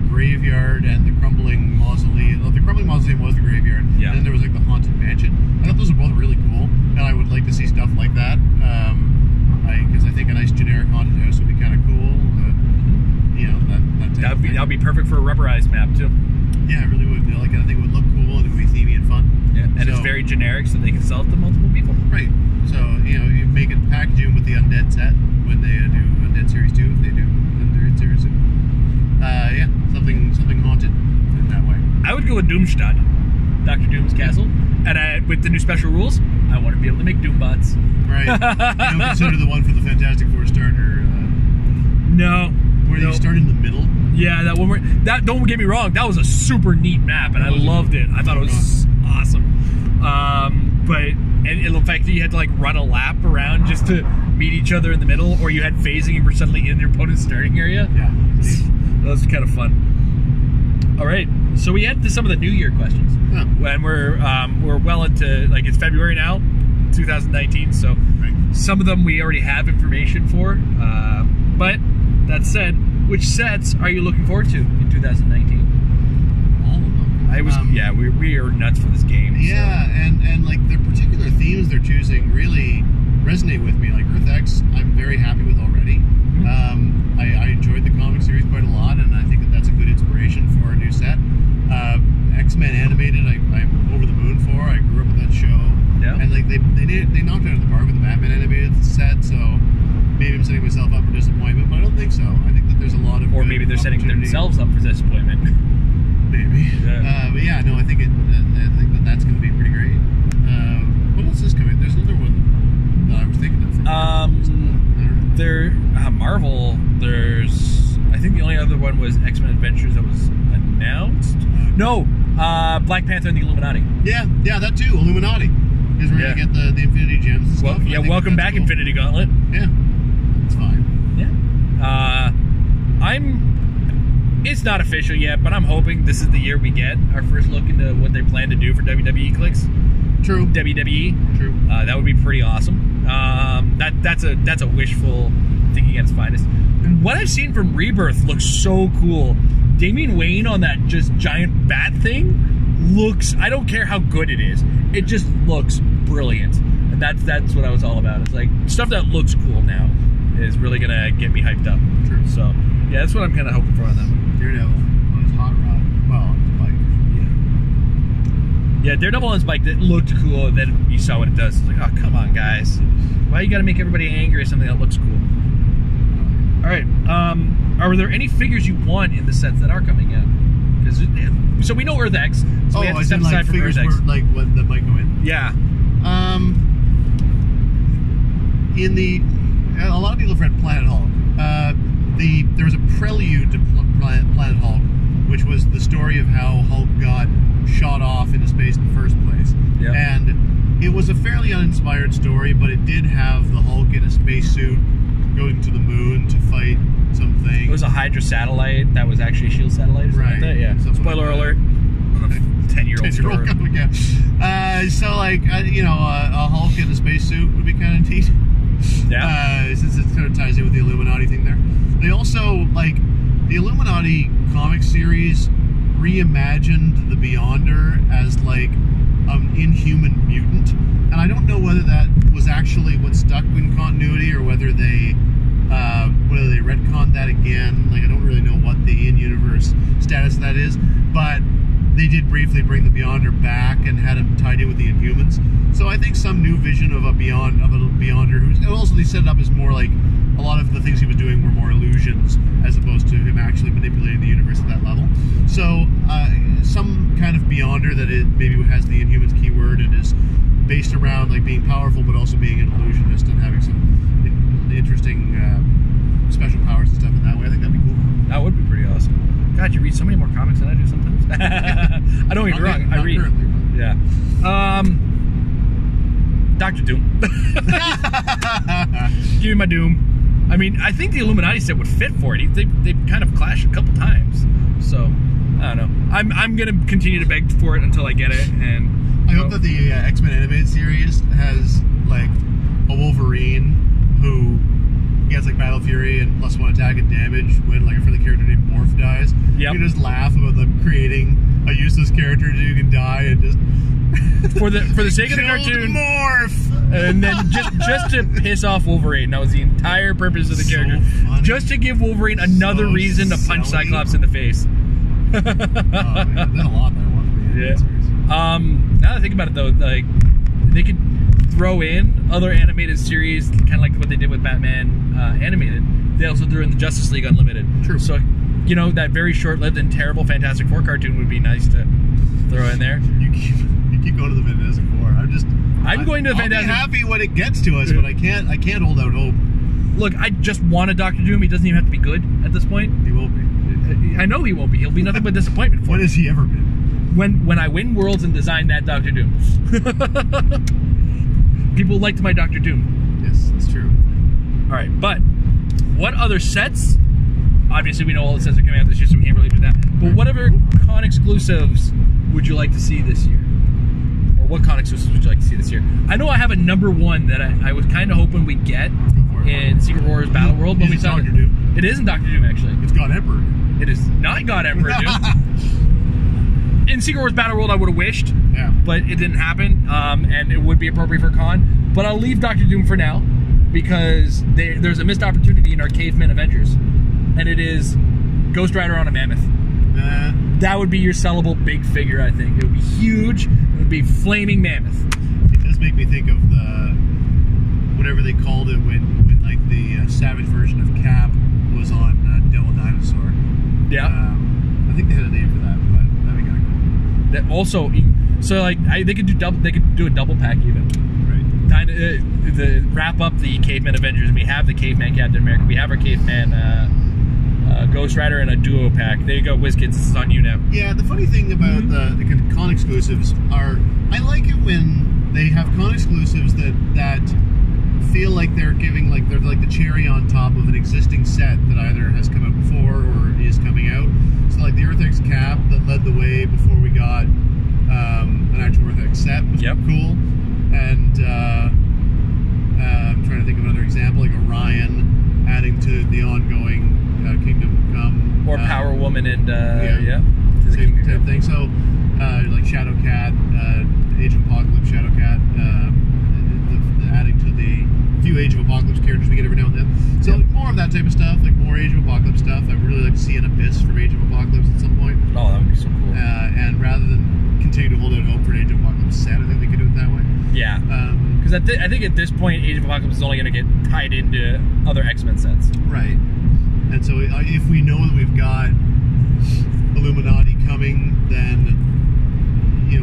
graveyard and the crumbling mausoleum. Well, the crumbling mausoleum was the graveyard, Yeah. and then there was like the haunted mansion. I thought those were both really cool, and I would like to see stuff like that. Because I think a nice generic haunted house would be kind of cool. You know, That'd be perfect for a rubberized map too. Yeah, it really would. I think it would look cool and it would be themey and fun. Yeah, and it's very generic, so they can sell it to multiple people. Right. So you make it packaging with the Undead set when they do Undead Series 2. If they do Undead Series 2. Yeah, something haunted in that way. I would go with Doomstadt, Dr. Doom's castle, and with the new special rules, I want to be able to make Doombots. Right. You don't consider the one for the Fantastic Four starter. No. Where you start in the middle. Yeah, that one. Don't get me wrong. That was a super neat map, and I loved it. I thought it was awesome. And the fact that you had to like run a lap around just to meet each other in the middle, or you had phasing and were suddenly in your opponent's starting area. Yeah. That was kind of fun. All right, so we had some of the New Year questions, and we're well into it's February now, 2019. So some of them we already have information for. But that said, which sets are you looking forward to in 2019? All of them. We are nuts for this game. Yeah, so. and like the particular themes they're choosing really resonate with me. Like Earth X, I'm very happy with already. I enjoyed the comic series quite a lot, and I think that's a good inspiration for a new set. XMen animated, I'm over the moon for. I grew up with that show, and they knocked it out of the park with the Batman animated set. So maybe I'm setting myself up for disappointment, but I don't think so. I think that there's a lot of or maybe they're setting themselves up for disappointment. Maybe, but yeah, no, I think that's going to be pretty great. What else is coming? There's another one that I was thinking of. Marvel. I think the only other one was X-Men Adventures that was announced. No, Black Panther and the Illuminati. Yeah, that too. Illuminati. Because we're going to get the Infinity Gems and stuff. Yeah, welcome back, cool. Infinity Gauntlet. Yeah, it's fine. Yeah. It's not official yet, but I'm hoping this is the year we get our first look into what they plan to do for WWE Clix. True. WWE. True. That would be pretty awesome. That's a wishful thinking at its finest. What I've seen from Rebirth looks so cool. Damian Wayne on that just giant bat thing looks. I don't care how good it is. It just looks brilliant, and that's what I was all about. It's like stuff that looks cool now is really gonna get me hyped up. True. So yeah, that's what I'm kind of hoping for on that one. Daredevil on his hot rod. Well, on his bike. Yeah, Daredevil on his bike, that looked cool, and then you saw what it does. It's like, oh, come on, guys. Why you gotta make everybody angry at something that looks cool? All right, are there any figures you want in the sets that are coming in? So we know Earth X, so we have to step aside from Earth X. Like what that might go in? Yeah. A lot of people have read Planet Hulk. There was a prelude to Planet Hulk, which was the story of how Hulk got shot off into space in the first place. Yeah. And it was a fairly uninspired story, but it did have the Hulk in a spacesuit going to the moon to fight something. It was a Hydra satellite that was actually a SHIELD satellite. Right. Like that? Yeah. Spoiler like alert. 10-year-old story. So a Hulk in a spacesuit would be kind of neat. Yeah. Since it kind of ties in with the Illuminati thing there. They also, the Illuminati comic series reimagined the Beyonder as, an inhuman mutant. And I don't know whether that was actually what stuck in continuity or whether they retconned that again. I don't really know what the in-universe status of that is. But they did briefly bring the Beyonder back and had him tied in with the Inhumans. So I think some new vision of a Beyonder, and also they set it up as more like a lot of the things he was doing were more illusions as opposed to him actually manipulating the universe at that level. So some kind of Beyonder that maybe has the Inhumans keyword and is based around being powerful but also being an illusionist and having some interesting special powers and stuff in that way. I think that'd be cool. That would be pretty awesome. God, you read so many more comics than I do sometimes. I don't get me wrong. I read. Currently, but. Yeah. Dr. Doom. Give me my Doom. I mean, I think the Illuminati set would fit for it. They've kind of clashed a couple times. So, I don't know. I'm going to continue to beg for it until I get it. And I hope that the X-Men animated series has, like, a Wolverine who gets, like, Battle Fury and +1 attack and damage when, like, a friendly character named Morph dies. Yep. You can just laugh about them creating a useless character who can die and just... for the sake of the cartoon, Morph! And then just to piss off Wolverine. That was the entire purpose of the character. Funny. Just to give Wolverine another reason to punch silly. Cyclops in the face. Oh, man, there's a lot that I want from the animated series. Now that I think about it, though, like, they could throw in other animated series, kind of like what they did with Batman animated. They also threw in the Justice League Unlimited. True. So, you know, that very short-lived and terrible Fantastic Four cartoon would be nice to throw in there. You keep going to the Fantastic Four. I'm going to the Fantastic. I'll be happy when it gets to us, but I can't hold out hope. Look, I just want a Dr. Doom. He doesn't even have to be good at this point. He won't be. I know he won't be. He'll be nothing but disappointment for When me. has he ever been? When I win worlds and design that Dr. Doom. People liked my Dr. Doom. Yes, that's true. All right, but what other sets? Obviously, we know all the sets are coming out this year, so we can't really do that. But what other con exclusives would you like to see this year? Or what con exclusives would you like to see this year? I know I have a number one that I was kind of hoping we'd get in Secret Wars Battle World, but we saw Dr. Doom. It isn't Dr. Doom, actually. It's God Emperor. It is not God Emperor Doom. In Secret Wars Battle World, I would have wished, Yeah. but it didn't happen, and it would be appropriate for con. But I'll leave Dr. Doom for now, because there's a missed opportunity in our Caveman Avengers, and it is Ghost Rider on a mammoth. That would be your sellable big figure, I think. It would be huge. It would be flaming mammoth. It does make me think of whatever they called it when like the Savage version of Cap was on Devil Dinosaur. Yeah. I think they had a name for that, but that'd be kind of cool. That also, so like they could do a double pack even. Right. Kind of wrap up the Caveman Avengers. We have the Caveman Captain America. We have our Caveman Ghost Rider and a duo pack. There you go, WizKids. This is on you now. Yeah, the funny thing about the con exclusives are, I like it when they have con exclusives that feel like they're giving, like they're like the cherry on top of an existing set that either has come out before or is coming out. So like the Earth X Cap that led the way before we got an actual Earth X set was cool. And I'm trying to think of another example, like Orion adding to the ongoing Kingdom Come. Or Power Woman and same type thing. So like Shadowcat, Age of Apocalypse Shadowcat, adding to the few Age of Apocalypse characters we get every now and then. So more of that type of stuff, like more Age of Apocalypse stuff. I'd really like to see an Abyss from Age of Apocalypse at some point. Oh, that would be so cool. And rather than continue to hold out hope for an Age of Apocalypse set, I think they could do it that way. Yeah. Because I think at this point, Age of Apocalypse is only going to get tied into other X-Men sets. Right. And so if we know that we've got Illuminati coming, then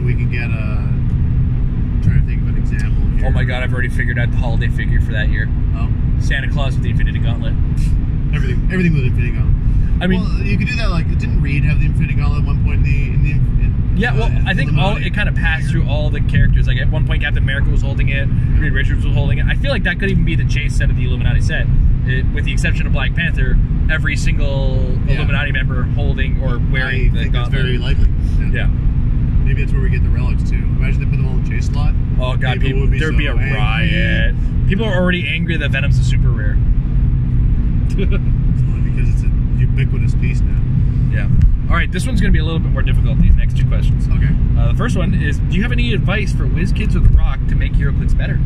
we can get I'm trying to think of an example here. Oh my god, I've already figured out the holiday figure for that year. Oh. Santa Claus with the Infinity Gauntlet. Everything with Infinity Gauntlet. I mean, well, you could do that. Like, didn't Reed have the Infinity Gauntlet at one point I think it kind of passed through all the characters. Like at one point, Captain America was holding it, Reed Richards was holding it. I feel like that could even be the chase set of the Illuminati set, with the exception of Black Panther. Every single Illuminati member holding or wearing the gauntlet. That's very likely. Yeah. Maybe that's where we get the relics too. Imagine they put them all in chase slot. Oh god, there'd be a riot. People are already angry that Venom's a super rare. It's only because it's a ubiquitous piece now. Yeah. All right, this one's going to be a little bit more difficult, these next two questions. Okay. The first one is, do you have any advice for WizKids with Rock to make HeroClix better?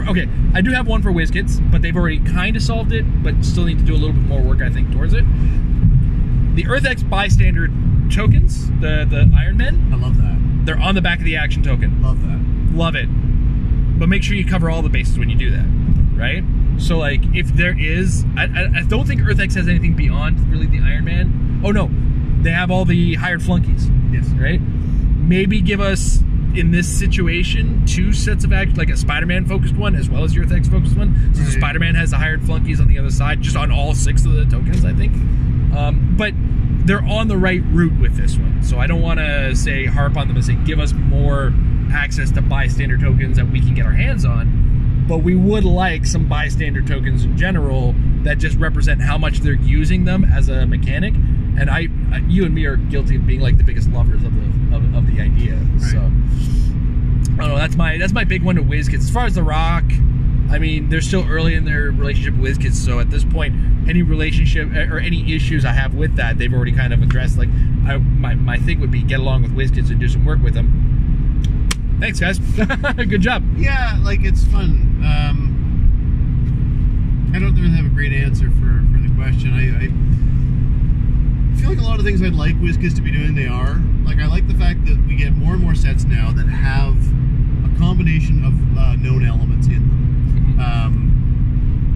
Okay, I do have one for WizKids, but they've already kind of solved it, but still need to do a little bit more work, I think, towards it. The Earth X bystander tokens, the Iron Men. I love that. They're on the back of the action token. Love that. Love it. But make sure you cover all the bases when you do that, right? So, like, if there is... I don't think Earth X has anything beyond, really, the Iron Man. Oh, no. They have all the hired flunkies. Yes. Right? Maybe give us, in this situation, 2 sets of action, like a Spider-Man focused one, as well as your Earth X focused one. So Spider-Man has the hired flunkies on the other side, just on all 6 of the tokens, I think. But they're on the right route with this one. So I don't want to say harp on them and say, give us more access to bystander tokens that we can get our hands on. but we would like some bystander tokens in general that just represent how much they're using them as a mechanic. And you and me are guilty of being like the biggest lovers of the idea. Right. So I don't know. That's my big one to WizKids. As far as The Rock, I mean, they're still early in their relationship with WizKids, so at this point, any relationship or any issues I have with that, they've already kind of addressed. Like, my thing would be get along with WizKids and do some work with them. Thanks, guys. Good job. Yeah, like, it's fun. I don't really have a great answer for the question. I feel like a lot of things I'd like WizKids to be doing, they are. Like, I like the fact that we get more and more sets now that have a combination of known elements in them.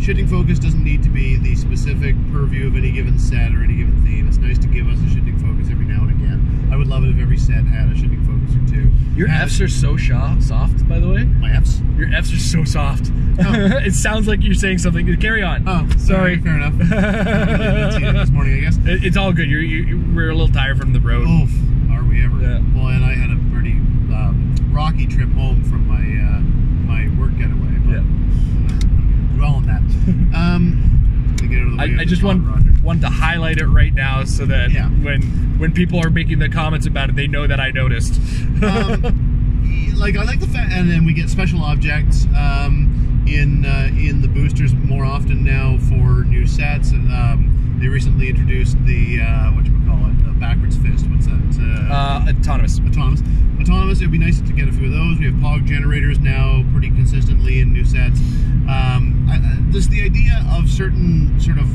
Shifting focus doesn't need to be the specific purview of any given set or any given theme. It's nice to give us a shifting focus every now and again. I would love it if every set had a shifting focus or two. Your Fs are so soft, by the way. My Fs? Your Fs are so soft. Oh. It sounds like you're saying something. Carry on. Oh, sorry. Fair enough. This morning, I guess. It's all good. We're a little tired from the road. Oof. Are we ever? Yeah. Well, and I had a pretty rocky trip home from my work getaway. But yeah. Dwell on that. To get out of the way I just want to highlight it right now so that when people are making the comments about it, they know that I noticed. Like, I like the fact, and then we get special objects in the boosters more often now for new sets. They recently introduced the the backwards fist. What's that? Autonomous. Autonomous. It'd be nice to get a few of those. We have POG generators now pretty consistently in new sets. There's the idea of certain sort of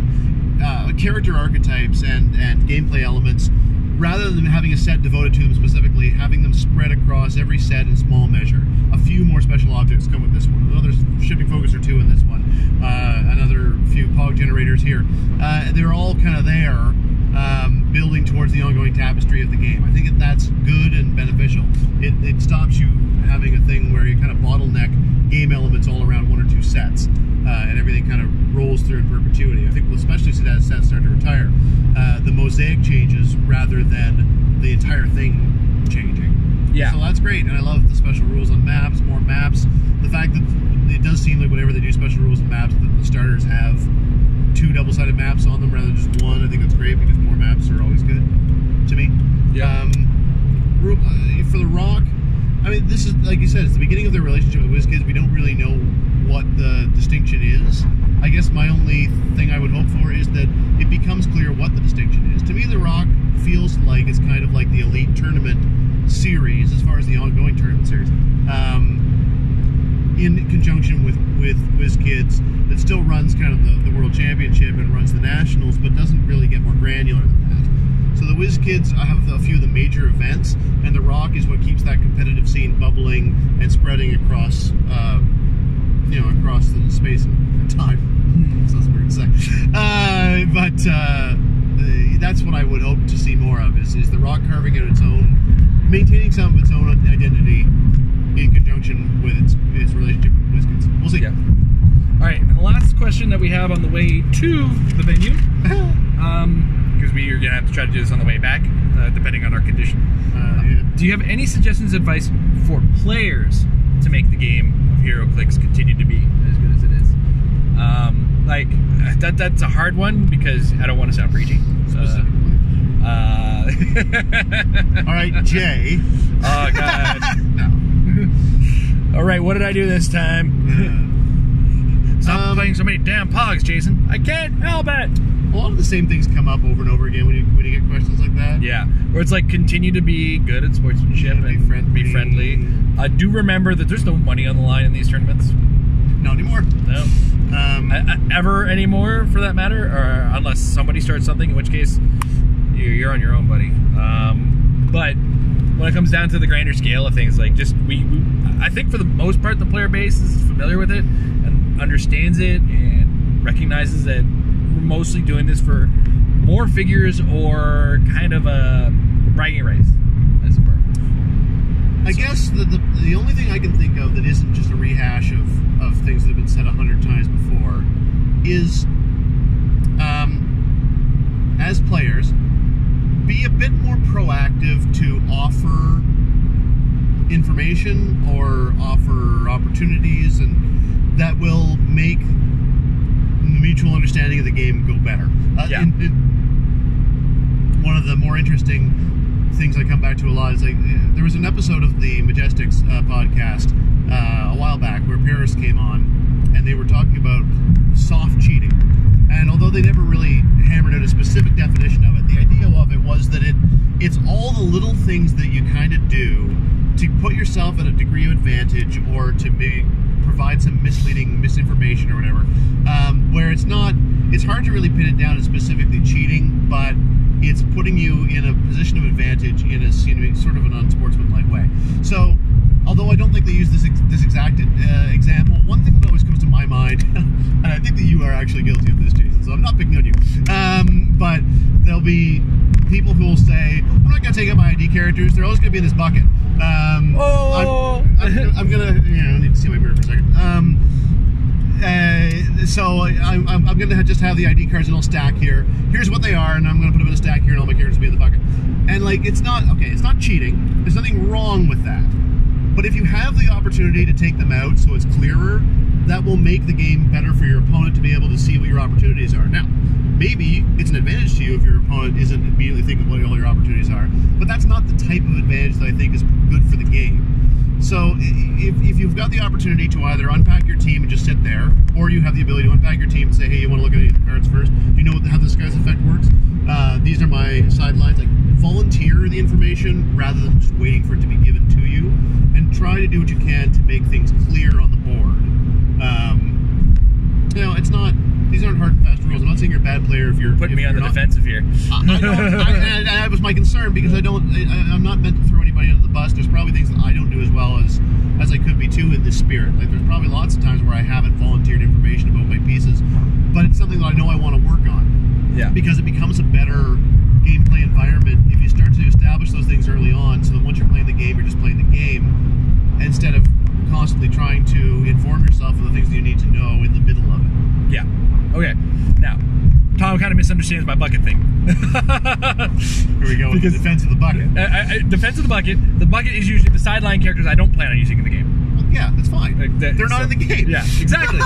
character archetypes and gameplay elements, rather than having a set devoted to them specifically, having them spread across every set in small measure. A few more special objects come with this one. Another shifting focus or two in this one. Another few POG generators here. They're all kind of there, building towards the ongoing tapestry of the game. I think that's good and beneficial. It stops you having a thing where you kind of bottleneck game elements all around one or two sets, and everything kind of rolls through in perpetuity. I think we'll especially see that as sets start to retire. The mosaic changes rather than the entire thing changing. Yeah. So that's great, and I love the special rules on maps, more maps. The fact that it does seem like whenever they do special rules on maps, that the starters have 2 double-sided maps on them rather than just one. I think that's great because more maps are always good to me. Yeah. For The Rock, I mean, this is, like you said, it's the beginning of their relationship with WizKids. We don't really know what the distinction is. I guess my only thing I would hope for is that it becomes clear what the distinction is. To me, The Rock feels like it's kind of like the Elite Tournament series, as far as the ongoing tournament series, in conjunction with WizKids, that still runs kind of the World Championship and runs the Nationals, but doesn't really get more granular than that. So the WizKids have a few of the major events, and The Rock is what keeps that competitive scene bubbling and spreading across, across the space and time. Sounds weird to say. But that's what I would hope to see more of, is The Rock carving out its own, maintaining some of its own identity in conjunction with its relationship with WizKids. We'll see. Yeah. All right, and the last question that we have on the way to the venue, because we are going to have to try to do this on the way back, depending on our condition. Do you have any suggestions, advice for players to make the game of HeroClix continue to be as good as it is? That's a hard one because I don't want to sound preachy. All right, Jay. Oh, God. No. All right, what did I do this time? Stop playing so many damn pogs, Jason. I can't help it. A lot of the same things come up over and over again when you get questions like that. Yeah, where it's like continue to be good at sportsmanship and be friendly. Do remember that there's no money on the line in these tournaments. Not anymore. No. Ever anymore, for that matter, or unless somebody starts something, in which case you're on your own, buddy. But when it comes down to the grander scale of things, like I think for the most part the player base is familiar with it and understands it and recognizes that we're mostly doing this for more figures or kind of a bragging rights, as it were. I guess the only thing I can think of that isn't just a rehash of things that have been said 100 times before is, as players, be a bit more proactive to offer information or offer opportunities and that will make the mutual understanding of the game go better. One of the more interesting things I come back to a lot is like there was an episode of the Majestics podcast a while back where Paris came on and they were talking about soft cheating. And although they never really hammered out a specific definition of it, the idea of it was that it's all the little things that you kind of do to put yourself at a degree of advantage or to maybe provide some misleading misinformation or whatever, where it's hard to really pin it down as specifically cheating, but it's putting you in a position of advantage in a sort of an unsportsmanlike way. So, although I don't think they use this exact example, one thing that always comes to my mind, and I think that you are actually guilty of this, Jason, so I'm not picking on you, but there'll be people who will say, I'm not going to take out my ID characters, they're always going to be in this bucket. I'm going to, I need to see my mirror for a second. So I'm going to just have the ID cards in a stack here. Here's what they are, and I'm going to put them in a stack here, and all my characters will be in the bucket. And like, it's not cheating. There's nothing wrong with that. But if you have the opportunity to take them out so it's clearer, that will make the game better for your opponent to be able to see what your opportunities are. Now, maybe it's an advantage to you if your opponent isn't immediately thinking what all your opportunities are, but that's not the type of advantage that I think is good for the game. So if you've got the opportunity to either unpack your team and just sit there, or you have the ability to unpack your team and say, hey, you want to look at the cards first? Do you know how this guy's effect works? These are my sidelines. Like, volunteer the information rather than just waiting for it to be given to you, and try to do what you can to make things clear on the board. It's not. These aren't hard and fast rules. I'm not saying you're a bad player if you're putting me on the defensive here. That was my concern, because I'm not meant to throw anybody under the bus. There's probably things that I don't do as well as I could be too in this spirit. Like, there's probably lots of times where I haven't volunteered information about my pieces, but it's something that I know I want to work on. Yeah. Because it becomes a better gameplay environment if you start to establish those things early on, so that once you're playing the game, you're just playing the game instead of constantly trying to inform yourself of the things that you need to know in the middle of it. Yeah. Okay. Now, Tom kind of misunderstands my bucket thing. Here we go with the defense of the bucket. Defense of the bucket. The bucket is usually the sideline characters I don't plan on using in the game. Well, yeah, that's fine. They're not in the game. Yeah, exactly.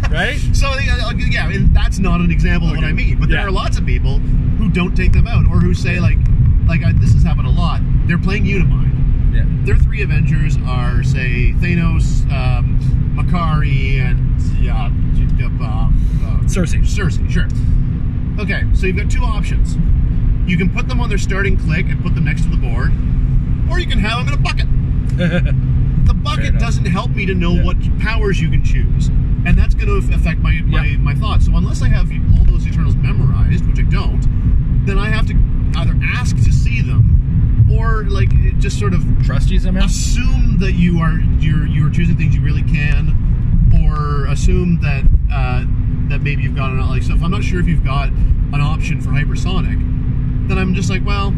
Right? So, yeah, and that's not an example of what I mean. But there are lots of people who don't take them out, or who say, this has happened a lot. They're playing Unimind. Yeah. Their three Avengers are, say, Thanos, Makari, and Cersei, sure. Okay, so you've got two options. You can put them on their starting click and put them next to the board, or you can have them in a bucket. The bucket doesn't help me to know what powers you can choose, and that's going to affect my thoughts. So unless I have all those Eternals memorized, which I don't, then I have to either ask to see them, or just sort of trust you somehow. Assume that you're choosing things you really can, or assume that that maybe you've got so if I'm not sure if you've got an option for hypersonic, then I'm just like, well,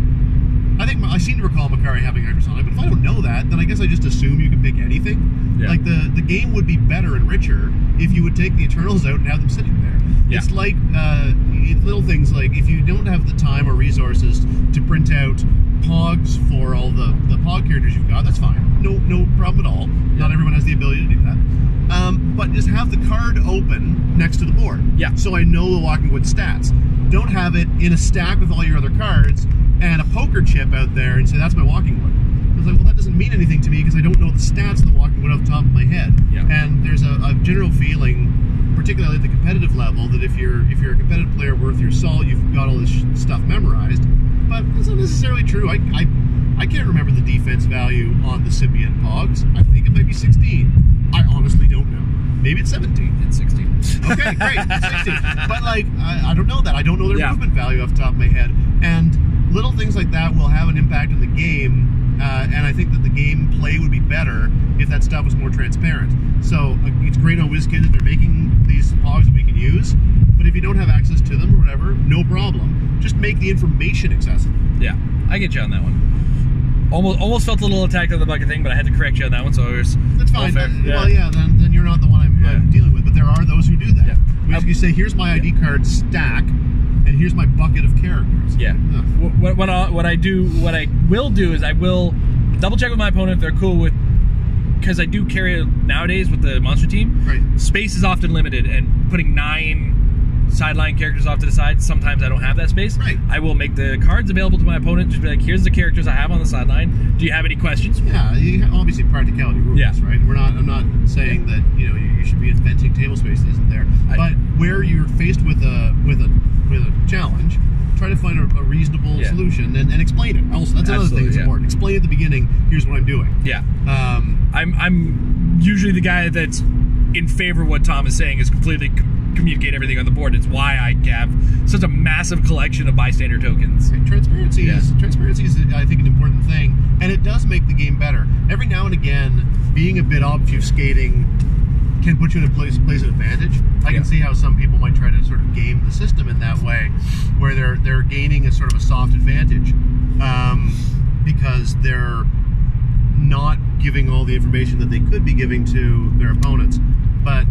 I think I seem to recall Makari having hypersonic, but if I don't know that, then I guess I just assume you can pick anything. Yeah. Like the game would be better and richer if you would take the Eternals out and have them sitting there. Yeah. It's like little things like if you don't have the time or resources to print out pogs for all the pog characters you've got, that's fine. No problem at all. Yeah. Not everyone has the ability to do that. But just have the card open next to the board. Yeah. So I know the Walking Wood stats. Don't have it in a stack with all your other cards and a poker chip out there and say, that's my Walking Wood. I was like, well, that doesn't mean anything to me because I don't know the stats of the Walking Wood off the top of my head. Yeah. And there's a general feeling, particularly at the competitive level, that if you're a competitive player worth your salt, you've got all this stuff memorized. But that's not necessarily true. I can't remember the defense value on the Symbiont Pogs. I think it might be 16. I honestly don't know. Maybe it's 17. It's 16. Okay, great. It's 16. But I don't know that. I don't know their movement value off the top of my head. And little things like that will have an impact on the game. And I think that the game play would be better if that stuff was more transparent. So it's great on WizKids that they're making these pogs that we can use. But if you don't have access to them or whatever, no problem. Just make the information accessible. Yeah, I get you on that one. Almost felt a little attacked on the bucket thing, but I had to correct you on that one, so it was that's fine. Well, then you're not the one I'm dealing with, but there are those who do that. Yeah. Basically say, here's my ID card stack, and here's my bucket of characters. Yeah. What I will do is I will double check with my opponent if they're cool with because I do carry it nowadays with the monster team. Right. Space is often limited, and putting 9 sideline characters off to the side, sometimes I don't have that space. Right. I will make the cards available to my opponent. Just be like, here's the characters I have on the sideline. Do you have any questions? Yeah, obviously practicality rules, right? I'm not saying that you should be inventing table space that isn't there, but where you're faced with a challenge, try to find a reasonable solution and explain it. Also, that's another thing that's important. Explain at the beginning. Here's what I'm doing. Yeah. I'm usually the guy that's in favor of what Tom is saying, is completely communicate everything on the board. It's why I have such a massive collection of bystander tokens. Transparency is, I think, an important thing, and it does make the game better. Every now and again, being a bit obfuscating can put you in a place of advantage. I can see how some people might try to sort of game the system in that way, where they're gaining a sort of a soft advantage because they're not giving all the information that they could be giving to their opponents. But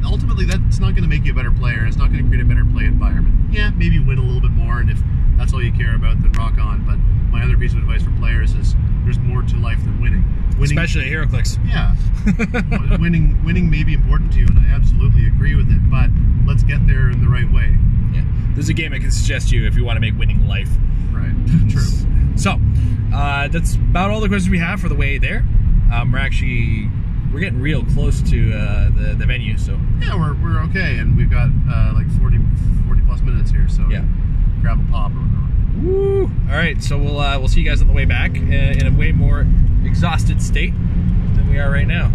ultimately, that's not going to make you a better player. It's not going to create a better play environment. Yeah, maybe win a little bit more, and if that's all you care about, then rock on. But my other piece of advice for players is there's more to life than winning. Especially at HeroClix. Yeah. winning may be important to you, and I absolutely agree with it, but let's get there in the right way. Yeah. There's a game I can suggest to you if you want to make winning life. Right. True. So, that's about all the questions we have for the way there. We're getting real close to the venue, so yeah, we're okay, and we've got like 40 plus minutes here, so yeah, grab a pop or whatever. Woo! All right, so we'll see you guys on the way back in a way more exhausted state than we are right now.